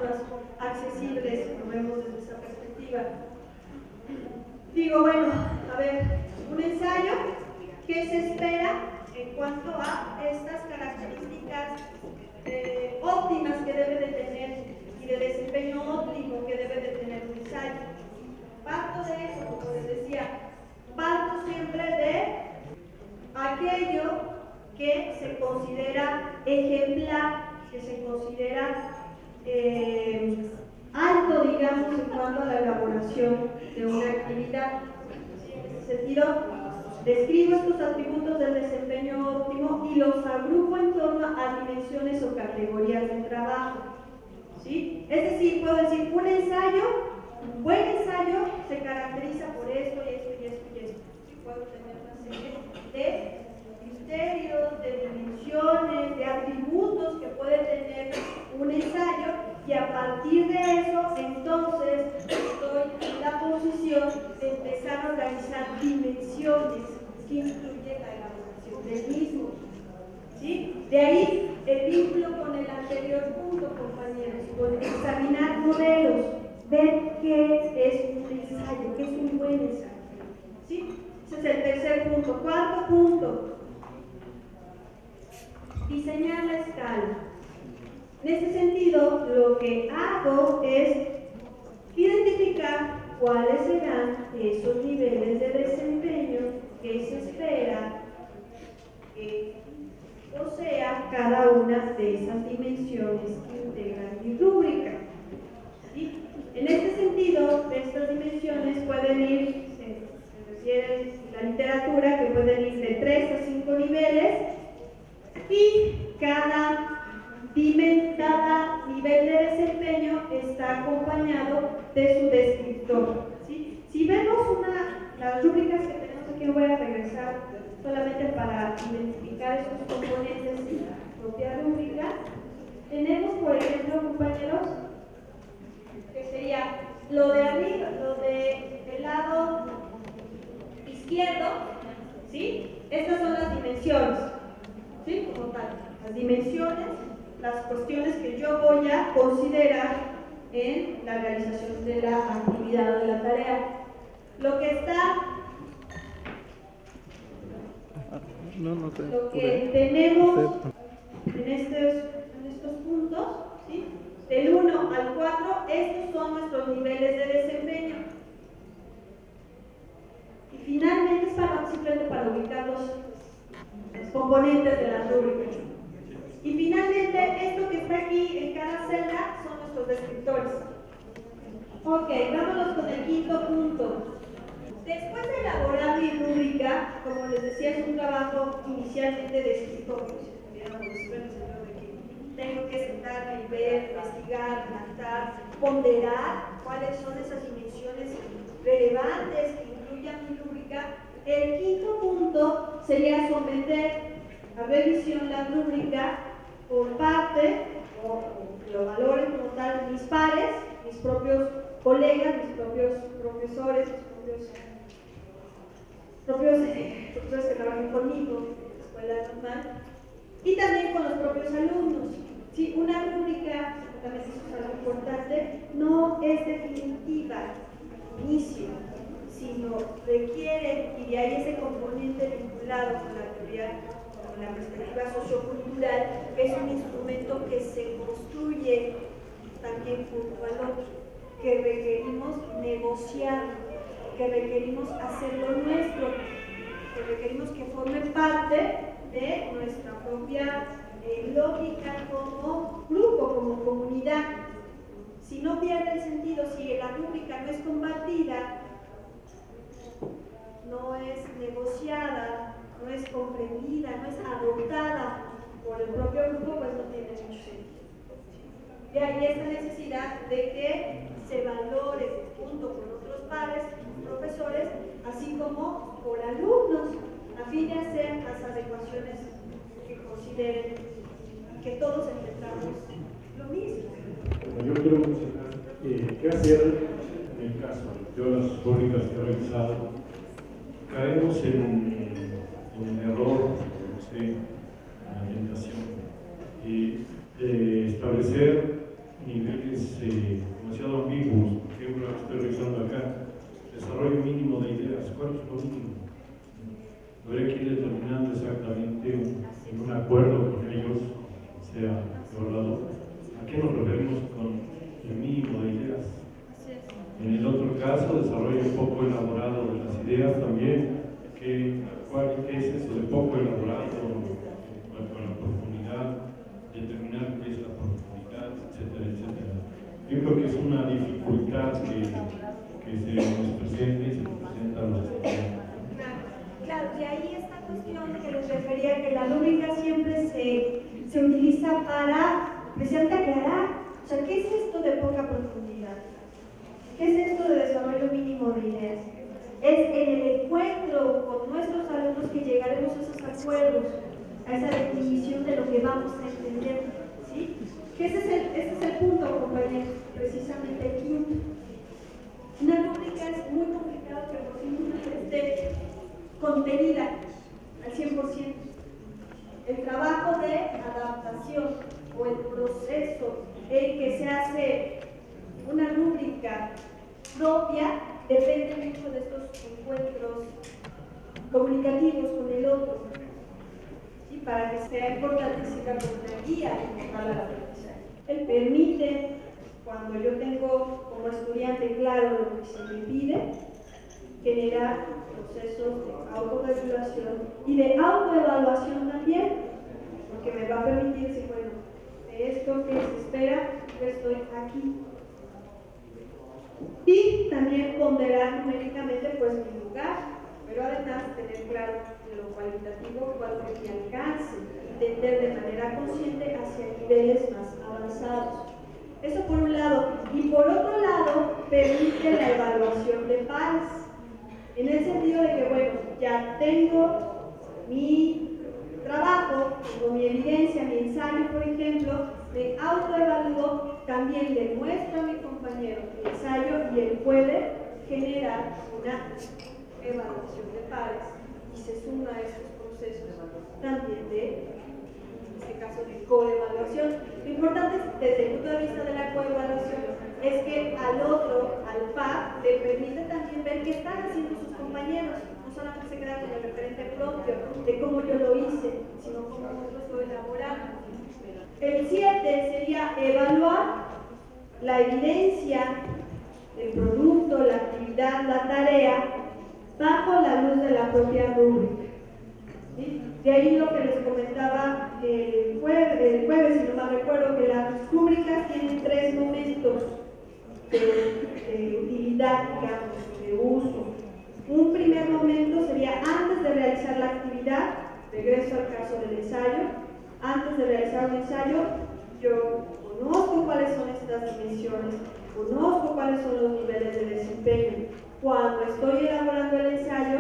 más accesibles, lo vemos desde esa perspectiva. Digo, bueno, a ver, un ensayo, ¿qué se espera en cuanto a estas características óptimas que debe de tener y de desempeño óptimo que debe de tener un ensayo? Parto de eso, como les decía, parto siempre de aquello que se considera ejemplar, que se considera alto, digamos, en cuanto a la elaboración de una actividad. En ese sentido, describo estos atributos del desempeño óptimo y los agrupo en torno a dimensiones o categorías de trabajo. ¿Sí? Es decir, puedo decir, un buen ensayo se caracteriza por esto y esto y esto y esto. Puedo tener una serie de criterios, de dimensiones, de atributos que puede tener un ensayo, y a partir de eso, entonces, estoy en la posición de empezar a organizar dimensiones que incluyen la elaboración del mismo. ¿Sí? De ahí el vínculo con el anterior punto, compañeros, con examinar modelos, ver qué es un ensayo, qué es un buen ensayo. ¿Sí? Ese es el tercer punto. Cuarto punto, diseñar la escala. En este sentido, lo que hago es identificar cuáles serán esos niveles de desempeño que se espera que posea cada una de esas dimensiones que integran mi rúbrica. ¿Sí? En este sentido, estas dimensiones pueden ir, se refiere a la literatura, que pueden ir de 3 a 5 niveles, y cada nivel de desempeño está acompañado de su descriptor. ¿Sí? Si vemos las rúbricas que tenemos aquí, voy a regresar solamente para identificar estos componentes de la propia rúbrica. Tenemos, por ejemplo, compañeros, que sería lo de arriba, lo del lado izquierdo, ¿sí? Estas son las dimensiones, ¿sí? Como tal, las dimensiones, las cuestiones que yo voy a considerar en la realización de la actividad o de la tarea. Lo que está, lo que tenemos en estos puntos, ¿sí? Del 1 al 4, estos son nuestros niveles de desempeño. Y finalmente es simplemente para ubicar los componentes de la rúbrica. Y finalmente, esto que está aquí en cada celda son nuestros descriptores. Ok, vámonos con el quinto punto. Después de elaborar mi rúbrica, como les decía, es un trabajo inicialmente de escritorio, si pudiéramos decirlo en el sentido de que tengo que sentarme y ver, investigar, redactar, ponderar cuáles son esas dimensiones relevantes que incluyan mi rúbrica. El quinto punto sería someter a revisión la rúbrica por parte, o lo valoren como tal, mis pares, mis propios colegas, mis propios profesores, mis propios profesores que trabajan conmigo en la escuela normal, y también con los propios alumnos. ¿Sí? Una rúbrica, también es algo importante, no es definitiva al inicio, sino requiere, y de ahí ese componente vinculado con la teoría, con la perspectiva sociocultural, que es un instrumento que se construye también junto al otro, que requerimos negociar, que requerimos hacerlo nuestro, que requerimos que forme parte de nuestra propia lógica como grupo, como comunidad. Si no pierde el sentido, si la rúbrica no es compartida, no es negociada, no es comprendida, no es adoptada por el propio grupo, pues no tiene mucho sentido. Y ahí esta necesidad de que se valore junto con otros padres, profesores, así como por alumnos, a fin de hacer las adecuaciones que consideren que todos enfrentamos lo mismo. Yo quiero mencionar qué hacer en el caso. Yo las rúbricas que he realizado caemos en un error, no sé, en la orientación, y establecer niveles demasiado ambiguos. Por ejemplo, estoy revisando acá, desarrollo mínimo de ideas. ¿Cuál es lo mínimo? Habría que ir determinando exactamente en un acuerdo con ellos, sea evaluador, a qué nos referimos con el mínimo de ideas. En el otro caso, desarrollo un poco elaborado de las ideas también. ¿Qué es eso de poco elaborado? Con la profundidad, determinar qué es la profundidad, etcétera, etcétera. Yo creo que es una dificultad que se nos presenta y se nos presenta a los estudiantes. Claro, y ahí esta cuestión que les refería, que la rúbrica siempre se utiliza para precisamente aclarar, o sea, ¿qué es esto de poca profundidad? ¿Qué es esto de desarrollo mínimo de ideas? Es en el encuentro con nuestros alumnos que llegaremos a esos acuerdos, a esa definición de lo que vamos a entender, ¿sí? Que ese es el punto, compañeros, precisamente el quinto. Una rúbrica es muy complicado que por sí misma esté contenida al 100%. El trabajo de adaptación o el proceso en que se hace una rúbrica propia depende mucho de estos encuentros comunicativos con el otro, ¿sí? Para que sea importante sirva como una guía para la aprendizaje. Él permite, cuando yo tengo como estudiante claro lo que se me pide, generar procesos de autorregulación y de autoevaluación también, porque me va a permitir decir, bueno, de esto que se espera, yo estoy aquí. Y también ponderar numéricamente pues mi lugar, pero además tener claro en lo cualitativo cuál es mi alcance, entender de manera consciente hacia niveles más avanzados. Eso por un lado. Y por otro lado, permite la evaluación de pares. En el sentido de que, bueno, ya tengo mi trabajo, tengo mi evidencia, mi ensayo, por ejemplo, me autoevalúo, también le muestro a mi compañero mi ensayo y él puede generar una evaluación de pares y se suma a estos procesos también de, en este caso, de coevaluación. Lo importante desde el punto de vista de la coevaluación es que al otro, al par, le permite también ver qué están haciendo sus compañeros, no solamente se queda con el referente propio de cómo yo lo hice, sino cómo otros lo elaboraron. El 7 sería evaluar la evidencia, el producto, la actividad, la tarea, bajo la luz de la propia rúbrica. ¿Sí? De ahí lo que les comentaba el jueves, si no mal recuerdo, que las rúbricas tienen 3 momentos de utilidad, digamos, de uso. Un primer momento sería antes de realizar la actividad, regreso al caso del ensayo. Antes de realizar un ensayo, yo conozco cuáles son estas dimensiones, conozco cuáles son los niveles de desempeño. Cuando estoy elaborando el ensayo,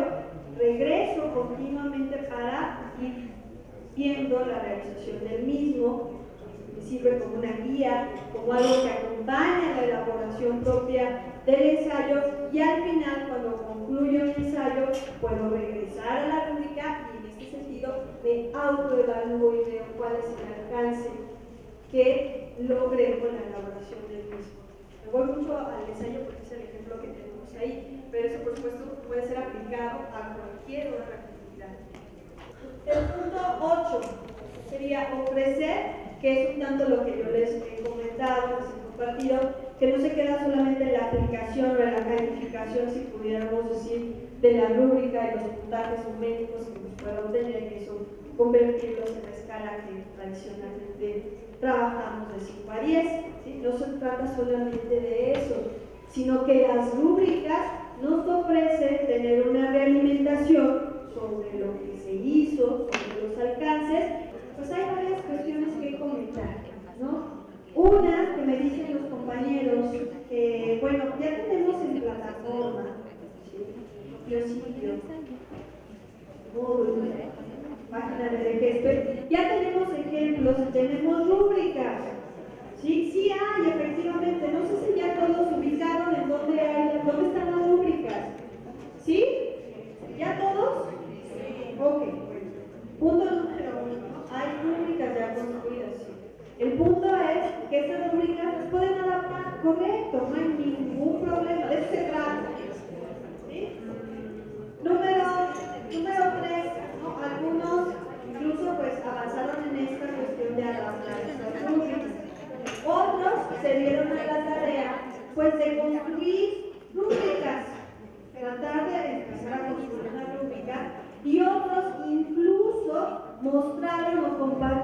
regreso continuamente para ir viendo la realización del mismo. Me sirve como una guía, como algo que acompaña la elaboración propia del ensayo, y al final, cuando concluyo mi ensayo, puedo regresar a la rúbrica y en este sentido me autoevalúo y veo cuál es el alcance que logré con la elaboración del mismo. Me voy mucho al ensayo porque es el ejemplo que tenemos ahí, pero eso por supuesto puede ser aplicado a cualquier otra actividad. El punto 8 sería ofrecer, que es un tanto lo que yo les he comentado, les he compartido, que no se queda solamente en la aplicación o en la calificación, si pudiéramos decir, de la rúbrica y los puntajes numéricos que nos pueda obtener, que son convertirlos en la escala que tradicionalmente trabajamos de 5 a 10. ¿Sí? No se trata solamente de eso, sino que las rúbricas nos ofrecen tener una realimentación sobre lo que se hizo, sobre los alcances. Pues hay varias cuestiones que comentar, ¿no? Una que me dicen los compañeros, bueno, ya tenemos en plataforma, nuestro sitio, Google, página de registro, ya tenemos ejemplos, tenemos rúbricas. Sí hay, efectivamente. No sé si ya todos ubicaron en dónde están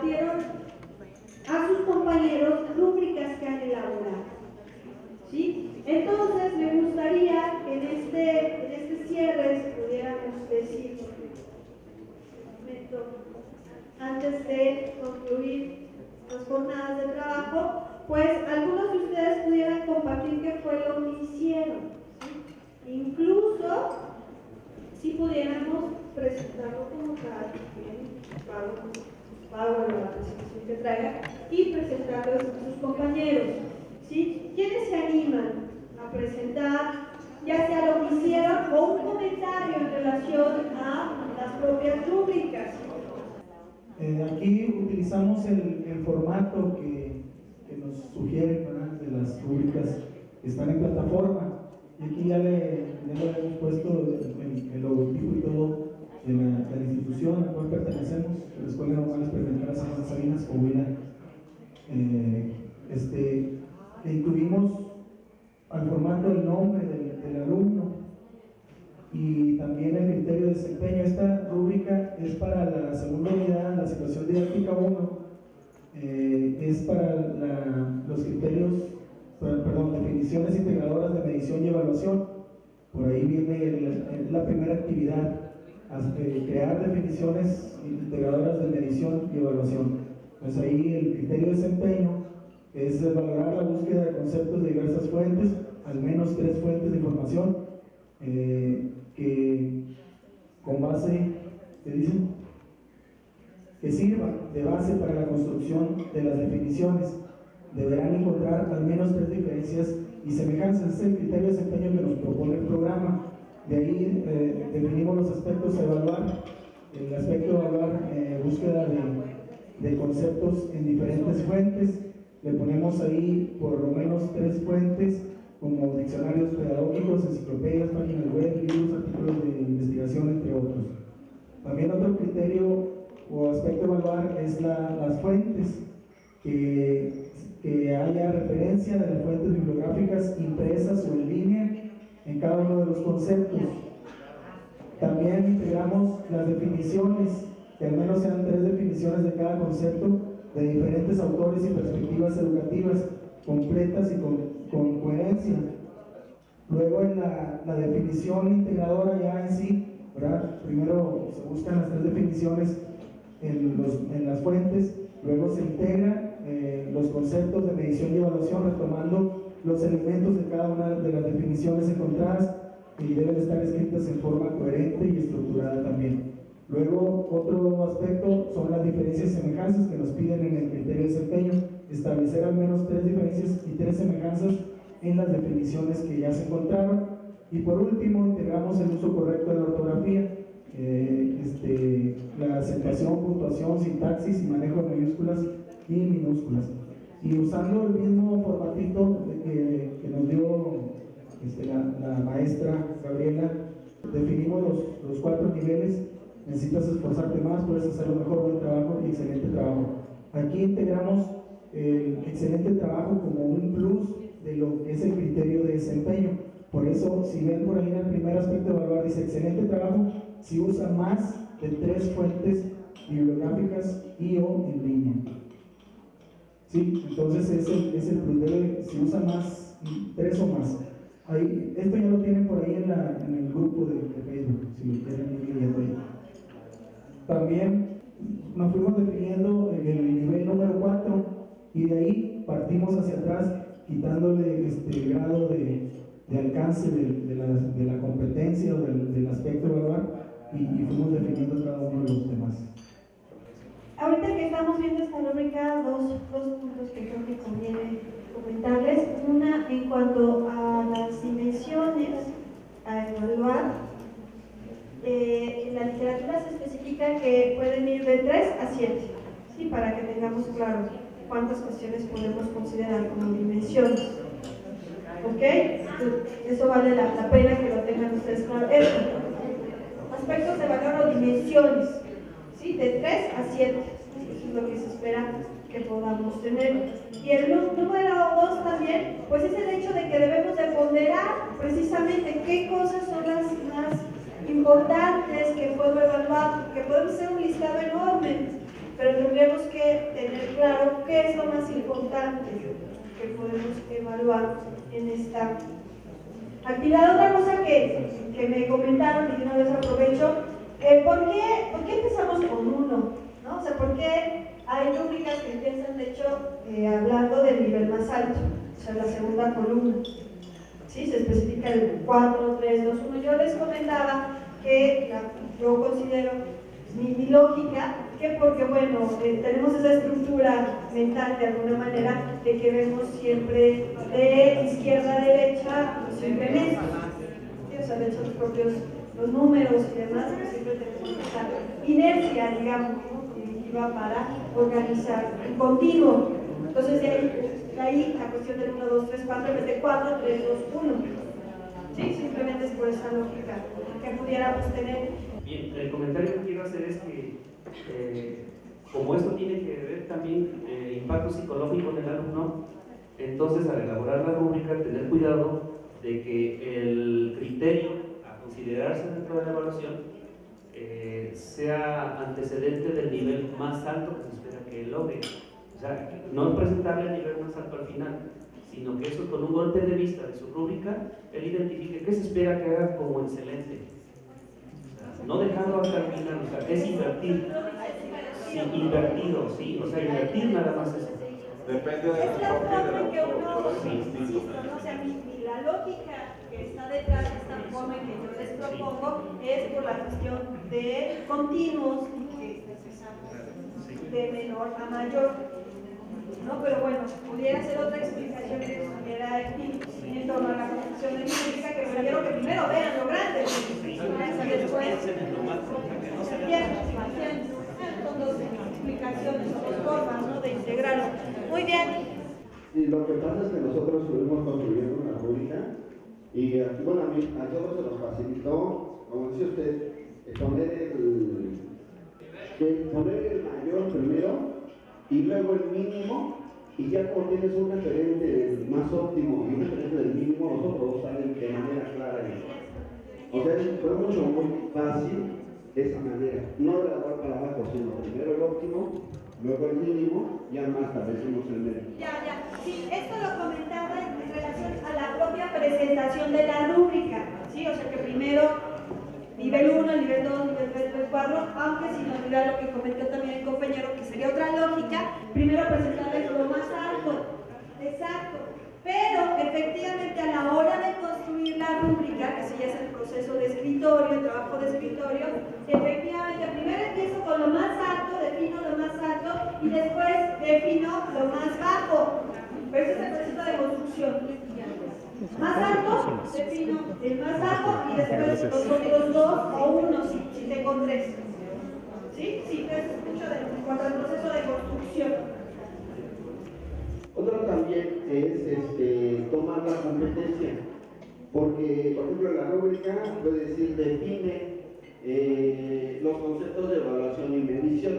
compartieron a sus compañeros rúbricas que han elaborado. ¿Sí? Entonces, me gustaría que en este cierre, si pudiéramos decir, un momento, antes de concluir las jornadas de trabajo, pues algunos de ustedes pudieran compartir qué fue lo que hicieron. ¿Sí? Incluso, si pudiéramos presentarlo como tal, pago la presentación que traiga, y presentarlo a sus compañeros. ¿Sí? ¿Quiénes se animan a presentar, ya sea lo que hicieron o un comentario en relación a las propias rúbricas? Aquí utilizamos el formato que nos sugieren, ¿verdad?, de las rúbricas que están en plataforma. Y aquí ya le hemos puesto el logotipo y todo de la institución a la cual pertenecemos, la Escuela Normal Experimental San Sabinas, Coahuila. Incluimos al formato el nombre del alumno y también el criterio de desempeño. Esta rúbrica es para la segunda unidad, la situación didáctica 1, es para los criterios, definiciones integradoras de medición y evaluación. Por ahí viene la primera actividad, crear definiciones integradoras de medición y evaluación. Pues ahí el criterio de desempeño es valorar la búsqueda de conceptos de diversas fuentes, al menos 3 fuentes de información, que con base, que sirvan de base para la construcción de las definiciones. Deberán encontrar al menos 3 diferencias y semejanzas. Ese es el criterio de desempeño que nos propone el programa. De ahí definimos los aspectos a evaluar. El aspecto de evaluar, búsqueda de conceptos en diferentes fuentes. Le ponemos ahí por lo menos 3 fuentes, como diccionarios pedagógicos, enciclopedias, páginas web, libros, artículos de investigación, entre otros. También otro criterio o aspecto a evaluar es las fuentes, que haya referencia de las fuentes bibliográficas impresas o en línea en cada uno de los conceptos. También integramos las definiciones, que al menos sean 3 definiciones de cada concepto, de diferentes autores y perspectivas educativas, completas y con coherencia. Luego en la definición integradora ya en sí, ¿verdad? Primero se buscan las 3 definiciones en las fuentes, luego se integran los conceptos de medición y evaluación, retomando los elementos de cada una de las definiciones encontradas, y deben estar escritas en forma coherente y estructurada también. Luego, otro aspecto son las diferencias y semejanzas que nos piden en el criterio de desempeño, establecer al menos 3 diferencias y 3 semejanzas en las definiciones que ya se encontraron. Y por último, integramos el uso correcto de la ortografía, la acentuación, puntuación, sintaxis y manejo de mayúsculas y minúsculas. Y usando el mismo formatito que nos dio la maestra Gabriela, definimos los 4 niveles. Necesitas esforzarte más, puedes hacerlo mejor, buen trabajo y excelente trabajo. Aquí integramos el excelente trabajo como un plus de lo que es el criterio de desempeño. Por eso, si ven por ahí en el primer aspecto de evaluar, dice excelente trabajo si usa más de 3 fuentes bibliográficas y o en línea. Sí, entonces es el plus de si usa más, 3 o más. Ahí, esto ya lo tienen por ahí en el grupo de Facebook, si lo quieren ir leyendo ahí. También nos fuimos definiendo el nivel número 4 y de ahí partimos hacia atrás, quitándole el grado de alcance de la competencia o del aspecto de evaluar, y fuimos definiendo cada uno de los temas. Ahorita que estamos viendo esta rúbrica, dos puntos que creo que conviene comentarles. Una, en cuanto a las dimensiones a evaluar, en la literatura se especifica que pueden ir de 3 a 7, ¿sí? Para que tengamos claro cuántas cuestiones podemos considerar como dimensiones. ¿Ok? Eso vale la pena que lo tengan ustedes claro. Esto, aspectos de valor o dimensiones, ¿sí? De 3 a 7. Eso es lo que se espera que podamos tener. Y el número 2 también, pues es el hecho de que debemos de ponderar precisamente qué cosas son las más importantes que puedo evaluar, porque podemos hacer un listado enorme, pero tendremos que tener claro qué es lo más importante que podemos evaluar en esta actividad. Otra cosa que me comentaron, y de una vez aprovecho, ¿por qué empezamos con uno? ¿No? O sea, ¿por qué hay rúbricas que empiezan, de hecho, hablando del nivel más alto, o sea, la segunda columna? ¿Sí? Se especifica el 4, 3, 2, 1. Yo les comentaba que yo considero mi lógica, que porque, bueno, tenemos esa estructura mental de alguna manera de que vemos siempre de izquierda a derecha los incrementos. ¿Sí? O sea, de hecho, los números y demás, pues siempre tenemos esa inercia, digamos, ¿no? Cognitiva para organizar en continuo. Entonces, de ahí la cuestión del 1, 2, 3, 4, en vez de 4, 3, 2, 1. ¿Sí? Simplemente es por esa lógica que pudiéramos tener. Bien, el comentario que quiero hacer es que, como esto tiene que ver también impacto psicológico en el alumno, entonces al elaborar la rúbrica, tener cuidado de que el criterio a considerarse dentro de la evaluación sea antecedente del nivel más alto que se espera que él logre. O sea, no presentarle el nivel más alto al final, sino que eso, con un golpe de vista de su rúbrica, él identifique qué se espera que haga como excelente. O sea, no dejarlo hasta el final, o sea, es invertir. Sí, invertido, sí, o sea, invertir nada más eso. Depende de Es la forma en que uno, insisto, insisto, ¿no? O sea, la lógica que está detrás de esta forma que yo les propongo es por la cuestión de continuos que necesitamos de menor a mayor, ¿no? Pero bueno, pudiera ser otra explicación que estuviera aquí en torno a la construcción de numérica, que prefiero que primero vean lo grande y después se pierden, son dos explicaciones, dos formas, ¿no?, de integrarlo. Muy bien. Y lo que pasa es que nosotros estuvimos construyendo una rúbrica y bueno, a nosotros se nos facilitó, como dice usted, poner el mayor primero y luego el mínimo, y ya como tienes un referente del más óptimo y un referente del mínimo, nosotros salen de manera clara. O sea, fue muy fácil de esa manera, no de la cual para abajo, sino primero el óptimo, luego el mínimo, ya más establecimos el medio. Ya. Sí, esto lo comentaba en relación a la propia presentación de la rúbrica, ¿sí? O sea que primero nivel 1, nivel 2, nivel 3, nivel 4, aunque sin olvidar lo que comentó también el compañero, que sería otra lógica, primero presentarles lo más alto. Exacto. Pero efectivamente a la hora de construir la rúbrica, que ese ya es el proceso de escritorio, el trabajo de escritorio, efectivamente primero empiezo con lo más alto, defino lo más alto y después defino lo más bajo. Pero ese es el proceso de construcción. Más alto, defino el más bajo y después los otros 2 o 1 si tengo 3. ¿Sí? Sí, eso es mucho en cuanto al proceso de construcción. Otro también es tomar la competencia, porque por ejemplo en la rúbrica puede decir define los conceptos de evaluación y medición,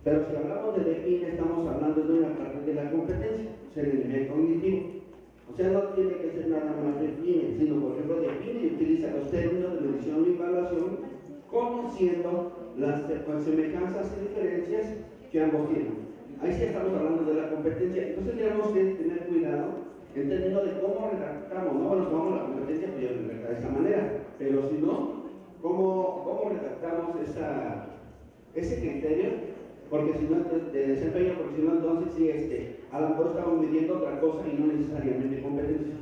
pero si hablamos de define estamos hablando de una parte de la competencia, o sea, el nivel cognitivo. O sea, no tiene que ser nada más define, sino por ejemplo define y utiliza los términos de medición y evaluación conociendo las semejanzas y diferencias que ambos tienen. Ahí sí estamos hablando de la competencia. Entonces tenemos que tener cuidado en términos de cómo redactamos, ¿no? Bueno, tomamos la competencia, pues yo lo redacto de esa manera, pero si no, ¿cómo redactamos ese criterio? Porque si no, de desempeño, porque si no, entonces sí, a lo mejor estamos midiendo otra cosa y no necesariamente competencia.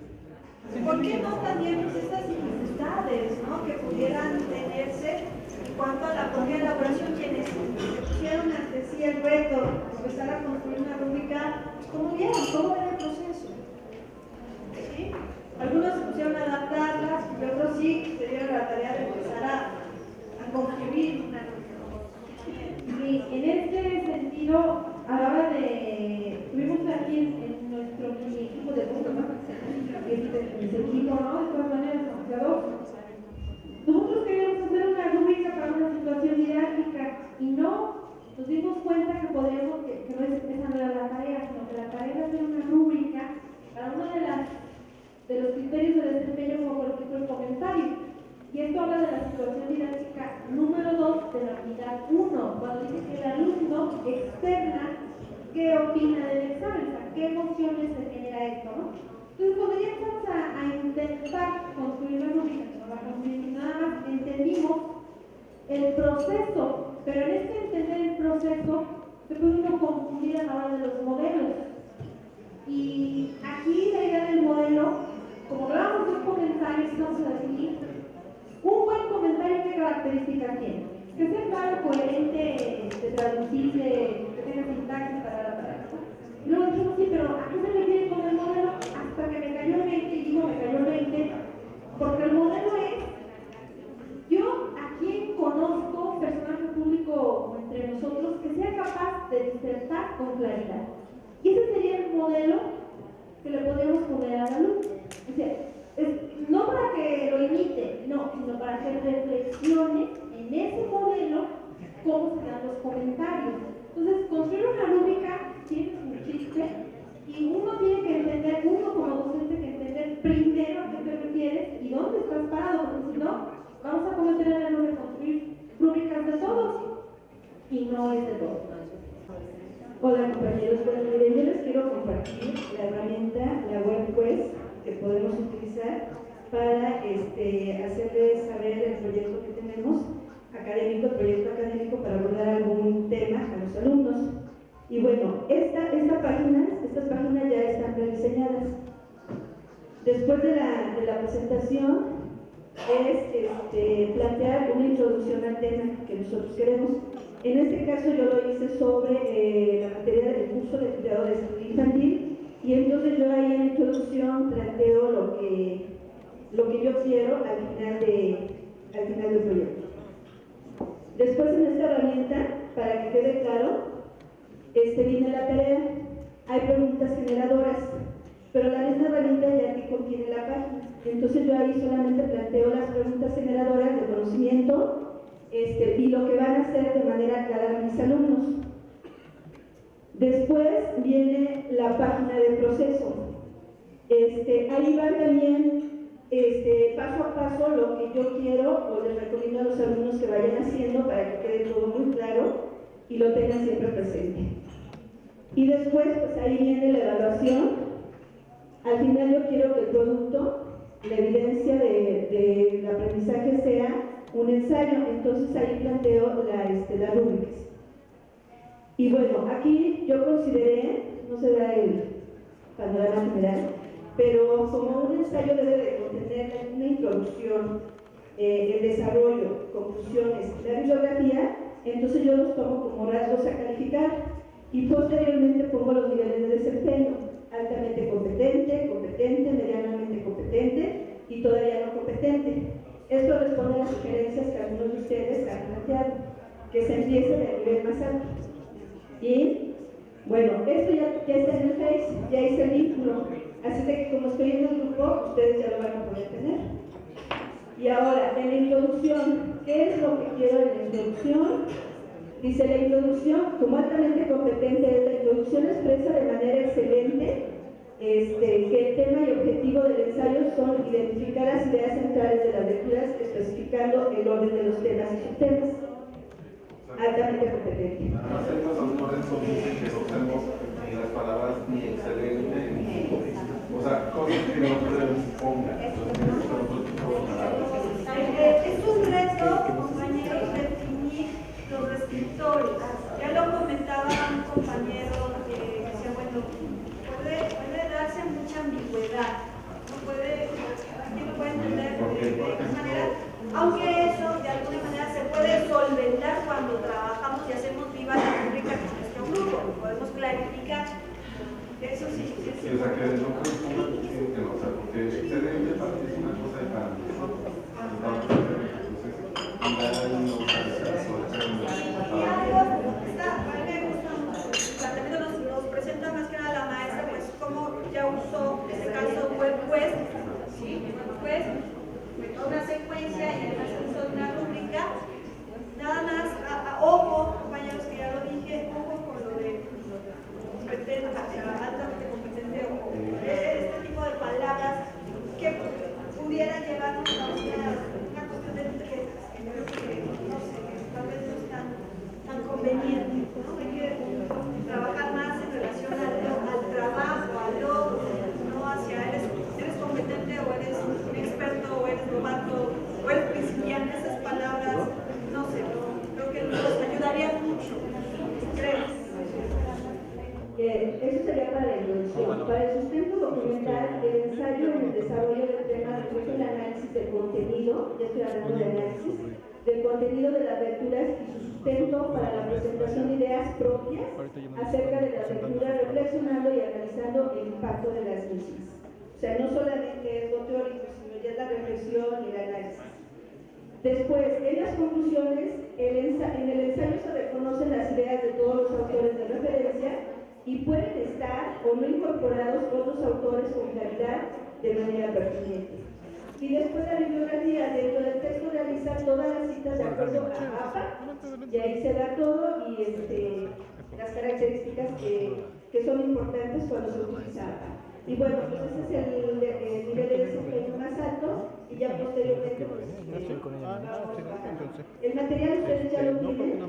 ¿Por qué no también pues, estas dificultades, ¿no?, que pudieran tenerse en cuanto a la propia elaboración, quienes pusieron ante sí el reto de empezar a construir una rúbrica? ¿Cómo vieron? ¿Cómo ven el proceso? ¿Sí? Algunos se pusieron a adaptarlas y otros sí se dieron la tarea de empezar a construir una rúbrica. Y en este sentido, a la hora tuvimos aquí en nuestro equipo de punto, ¿no? El equipo, ¿no? De todas maneras, ya dos. Nosotros queríamos hacer una rúbrica para una situación didáctica y no nos dimos cuenta que podríamos, que no es esa no era la tarea, sino que la tarea era hacer una rúbrica para uno de los criterios de desempeño como por ejemplo el comentario. Y esto habla de la situación didáctica número 2 de la unidad 1, cuando dice que el alumno externa qué opina del examen, o sea, qué emociones le genera esto, ¿no? Entonces, cuando ya estamos a intentar construir la rúbrica, que no va a construir nada más, entendimos el proceso, pero en este entender el proceso se puede uno confundir a la hora de los modelos. Y aquí la idea del modelo, como hablábamos de un comentario, vamos a definir un buen comentario. ¿Qué características tiene? Que sea claro, coherente, traducible, que tenga sintaxis para la palabra. Y luego dijimos, sí, pero ¿a qué se refiere con el modelo? Hasta que me cayó el 20, y digo me cayó el 20, porque el modelo es yo a quien conozco, personaje público entre nosotros, que sea capaz de disertar con claridad. Y ese sería el modelo que le podemos poner al alumno. O sea, no para que lo imite, no, sino para que reflexione en ese modelo cómo se dan los comentarios. Entonces, construir una rúbrica tiene su chiste y uno tiene que entender, uno como docente, que entender primero a qué te refieres y dónde estás parado, porque si no, vamos a cometer el error de construir rúbricas de todos y no es de todos. Hola compañeros, bueno, miren, yo les quiero compartir la herramienta, la WebQuest, que podemos utilizar para hacerles saber el proyecto que tenemos académico, el proyecto académico para abordar algún tema a los alumnos. Y bueno, estas páginas ya están prediseñadas. Después de la presentación es plantear una introducción al tema que nosotros queremos. En este caso yo lo hice sobre la materia del curso de cuidado de salud infantil, y entonces yo ahí en la introducción planteo lo que yo quiero al final del proyecto. Después en esta herramienta, para que quede claro, viene la tarea. Hay preguntas generadoras, pero la misma herramienta ya aquí contiene la página. Entonces yo ahí solamente planteo las preguntas generadoras de conocimiento y lo que van a hacer de manera clara mis alumnos. Después viene la página de proceso. Ahí va también paso a paso lo que yo quiero o les recomiendo a los alumnos que vayan haciendo para que quede todo muy claro y lo tengan siempre presente. Y después, pues ahí viene la evaluación. Al final yo quiero que el producto, la evidencia del aprendizaje sea un ensayo, entonces ahí planteo las rúbricas. Y bueno, aquí yo consideré, no se da el panorama general, pero como un ensayo debe de contener una introducción, el desarrollo, conclusiones y la bibliografía, entonces yo los tomo como rasgos a calificar y posteriormente pongo los niveles de desempeño: altamente competente, competente, medianamente competente y todavía no competente. Esto responde a las sugerencias que algunos de ustedes han planteado, que se empiece del nivel más alto. Y bueno, esto ya está en el Face, ya hice el vínculo, así de que como estoy en el grupo, ustedes ya lo van a poder tener. Y ahora, en la introducción, ¿qué es lo que quiero en la introducción? Dice la introducción, como altamente competente, la introducción expresa de manera excelente que el tema y objetivo del ensayo son identificar las ideas centrales de las lecturas, especificando el orden de los temas y subtemas. Altamente competente. Además, los autores dicen que no tenemos ni las palabras ni excelente, ni o sea, cosas que no podemos pongan. Es un reto, compañeros, definir los descriptores. Ya lo comentaba un compañero que decía, bueno, puede darse mucha ambigüedad, no puede entender de qué manera, aunque eso de alguna manera se puede solventar cuando trabajamos y hacemos viva la rúbrica con nuestro grupo, podemos clarificar. Eso sí. Sí, o sea, que no creo que no, o sea, porque excelente para ti es una cosa y para mí es otra. Nos presenta más que nada la maestra, pues cómo ya usó, en este caso, WebQuest, ¿sí? WebQuest, una secuencia y además uso de una rúbrica. Nada más, ojo, compañeros, que ya lo dije, ojo con lo de competente, altamente competente, ojo. Este tipo de palabras que pudieran llevarnos a una cuestión de etiquetas, que creo que no rango de análisis, del contenido de las lecturas y su sustento para la presentación de ideas propias acerca de la lectura, reflexionando y analizando el impacto de las mismas. O sea, no solamente es lo teórico, sino ya la reflexión y el análisis. Después, en las conclusiones, en el ensayo se reconocen las ideas de todos los autores de referencia y pueden estar o no incorporados otros autores con claridad de manera pertinente. Y después la bibliografía, dentro del texto realiza todas las citas de acuerdo a APA, y ahí se da todo y las características que son importantes cuando se utiliza APA. Y bueno, pues ese es el nivel de desempeño más alto y ya posteriormente pues, el material ustedes ya lo tienen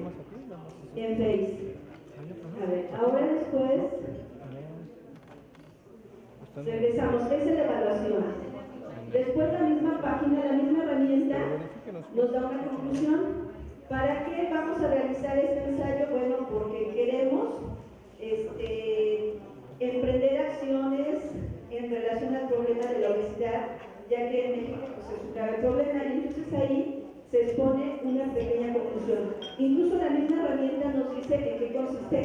en Face. A ver, ahora después regresamos, esa es la evaluación. Después la misma página, la misma herramienta nos da una conclusión. ¿Para qué vamos a realizar este ensayo? Bueno, porque queremos emprender acciones en relación al problema de la obesidad, ya que en México pues, es un grave problema, y entonces ahí se expone una pequeña conclusión. Incluso la misma herramienta nos dice en qué consiste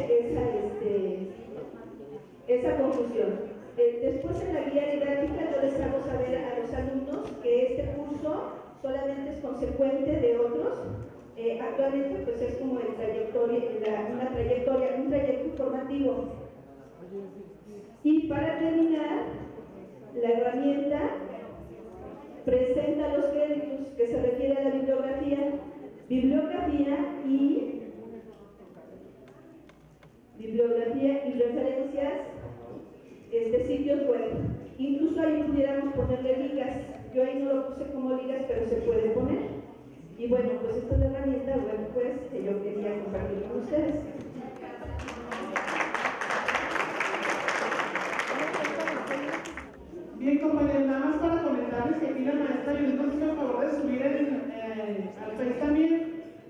esa conclusión. Después en la guía didáctica yo les hago saber a los alumnos que este curso solamente es consecuente de otros. Actualmente pues es como un trayecto informativo. Y para terminar, la herramienta presenta los créditos que se refiere a la bibliografía y referencias, sitios web. Incluso ahí pudiéramos ponerle ligas. Yo ahí no lo puse como ligas, pero se puede poner. Y bueno, pues esta es la herramienta web pues, que yo quería compartir con ustedes. Bien, compañeros, nada más para comentarles que aquí la maestra yo nos hizo el favor de subir al Face también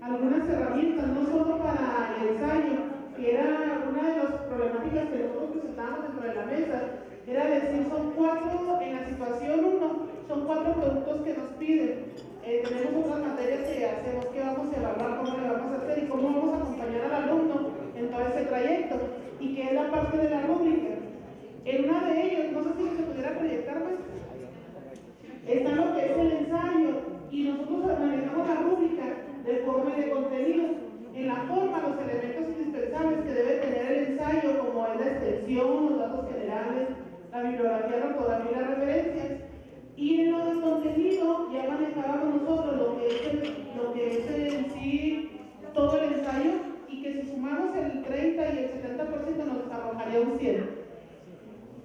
algunas herramientas, no solo para el ensayo, que era una de las problemáticas que nosotros presentábamos dentro de la mesa, era decir, son 4, en la situación 1, son 4 productos que nos piden. Tenemos otras materias que hacemos, que vamos a evaluar, cómo le vamos a hacer y cómo vamos a acompañar al alumno en todo ese trayecto, y que es la parte de la rúbrica. En una de ellos, no sé si se pudiera proyectar, pues, está lo que es el ensayo, y nosotros manejamos la rúbrica de forma y de contenido. En la forma, los elementos indispensables que debe tener el ensayo, como es la extensión, los datos generales, la bibliografía, la ortografía y las referencias. Y en lo del contenido, ya manejábamos nosotros lo que es en sí todo el ensayo, y que si sumamos el 30 y el 70% nos arrojaría un 100.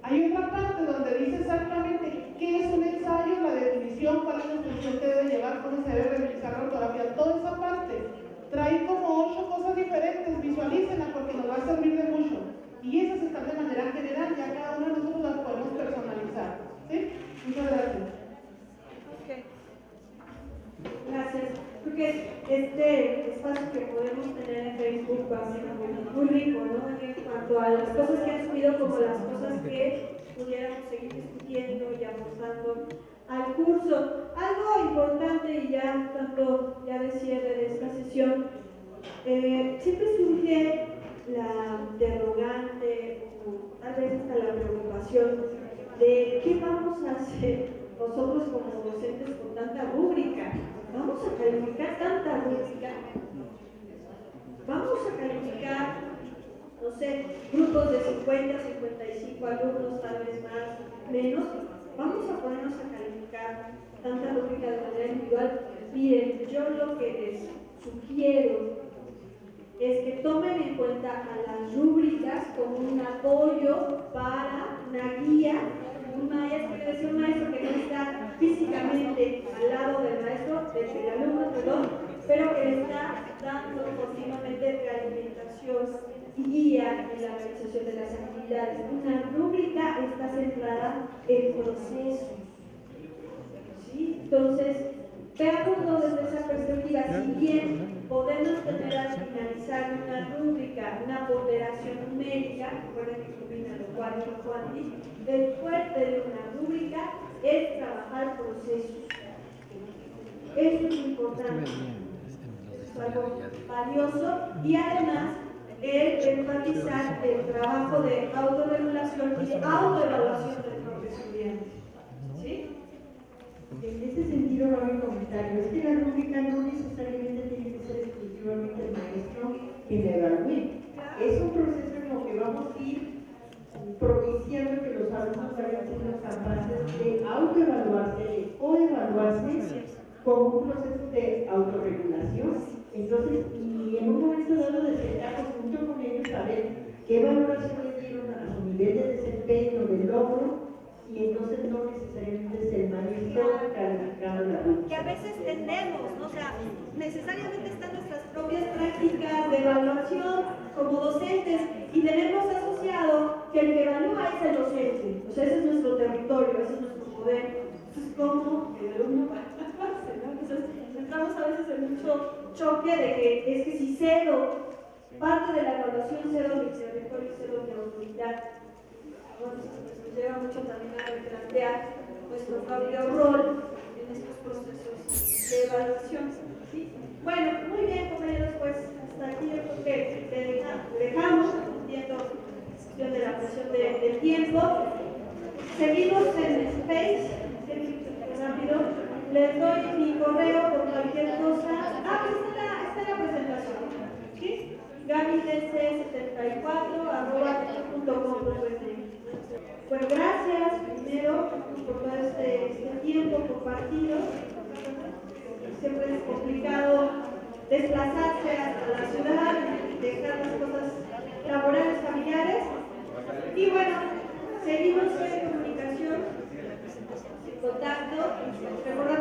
Hay otra parte donde dice exactamente qué es un ensayo, la definición, cuál es la función que debe llevar, cómo se debe revisar la ortografía. Toda esa parte trae como 8 cosas diferentes, visualícenla porque nos va a servir de mucho. Y esas están de manera general, ya cada uno de nosotros las podemos personalizar. ¿Sí? Muchas gracias. Okay. Gracias. Porque este espacio que podemos tener en Facebook va a ser muy rico, ¿no? En cuanto a las cosas que han subido, como las cosas que pudiéramos seguir discutiendo y aportando al curso. Algo importante, y ya tanto ya de cierre de esta sesión, siempre surge la interrogante o tal vez hasta la preocupación de qué vamos a hacer nosotros como docentes con tanta rúbrica. ¿Vamos a calificar tanta rúbrica? ¿Vamos a calificar, no sé, grupos de 50, 55 alumnos, tal vez más, menos? ¿Vamos a ponernos a calificar tanta rúbrica de manera individual? Miren, yo lo que les sugiero es que tomen en cuenta a las rúbricas como un apoyo para una guía, un maestro que no está físicamente al lado del maestro, del alumno, perdón, pero que le está dando continuamente realimentación y guía en la realización de las actividades. Una rúbrica está centrada en procesos. ¿Sí? Entonces, veámoslo desde esa perspectiva. Si bien podemos tener al finalizar una rúbrica, una ponderación numérica, recuerden que combina lo cual y lo cuanti, el fuerte de una rúbrica es trabajar procesos. Eso es importante, es algo valioso, y además el enfatizar el trabajo de autorregulación y de autoevaluación del propio estudiante. ¿Sí? En ese sentido va mi comentario, es que la rúbrica no necesariamente tiene que ser exclusivamente el maestro quien la evalúe. Es un proceso en lo que vamos a ir propiciando que los alumnos vayan siendo capaces de autoevaluarse, de coevaluarse con un proceso de autorregulación. Entonces, y en un momento dado de sentarnos junto con ellos a ver qué valoración le dieron a su nivel de desempeño, de logro, y entonces no necesariamente es el maestro calificado la rúbrica. Que a veces tendemos, ¿no? O sea, necesariamente están nuestras propias prácticas de evaluación como docentes y tenemos asociado que el que evalúa es el docente, o sea, ese es nuestro territorio, ese es nuestro poder. Entonces, ¿cómo el alumno va a evaluarse, ¿no? Entonces, entramos a veces en mucho choque de que es que si cedo parte de la evaluación, cedo mi territorio, cedo mi autoridad. Bueno, nos lleva mucho también a replantear nuestro propio rol en estos procesos de evaluación. ¿Sí? Bueno, muy bien, compañeros, pues hasta aquí yo creo que dejamos, entiendo la cuestión de la presión del tiempo. Seguimos en Space, rápido. Les doy mi correo por cualquier cosa. Pues está la presentación. ¿Sí? gabydense74@com. Bueno, gracias primero por todo este tiempo compartido. Siempre es complicado desplazarse hasta la ciudad, dejar las cosas laborales, familiares. Y bueno, seguimos en comunicación, en contacto. Recordar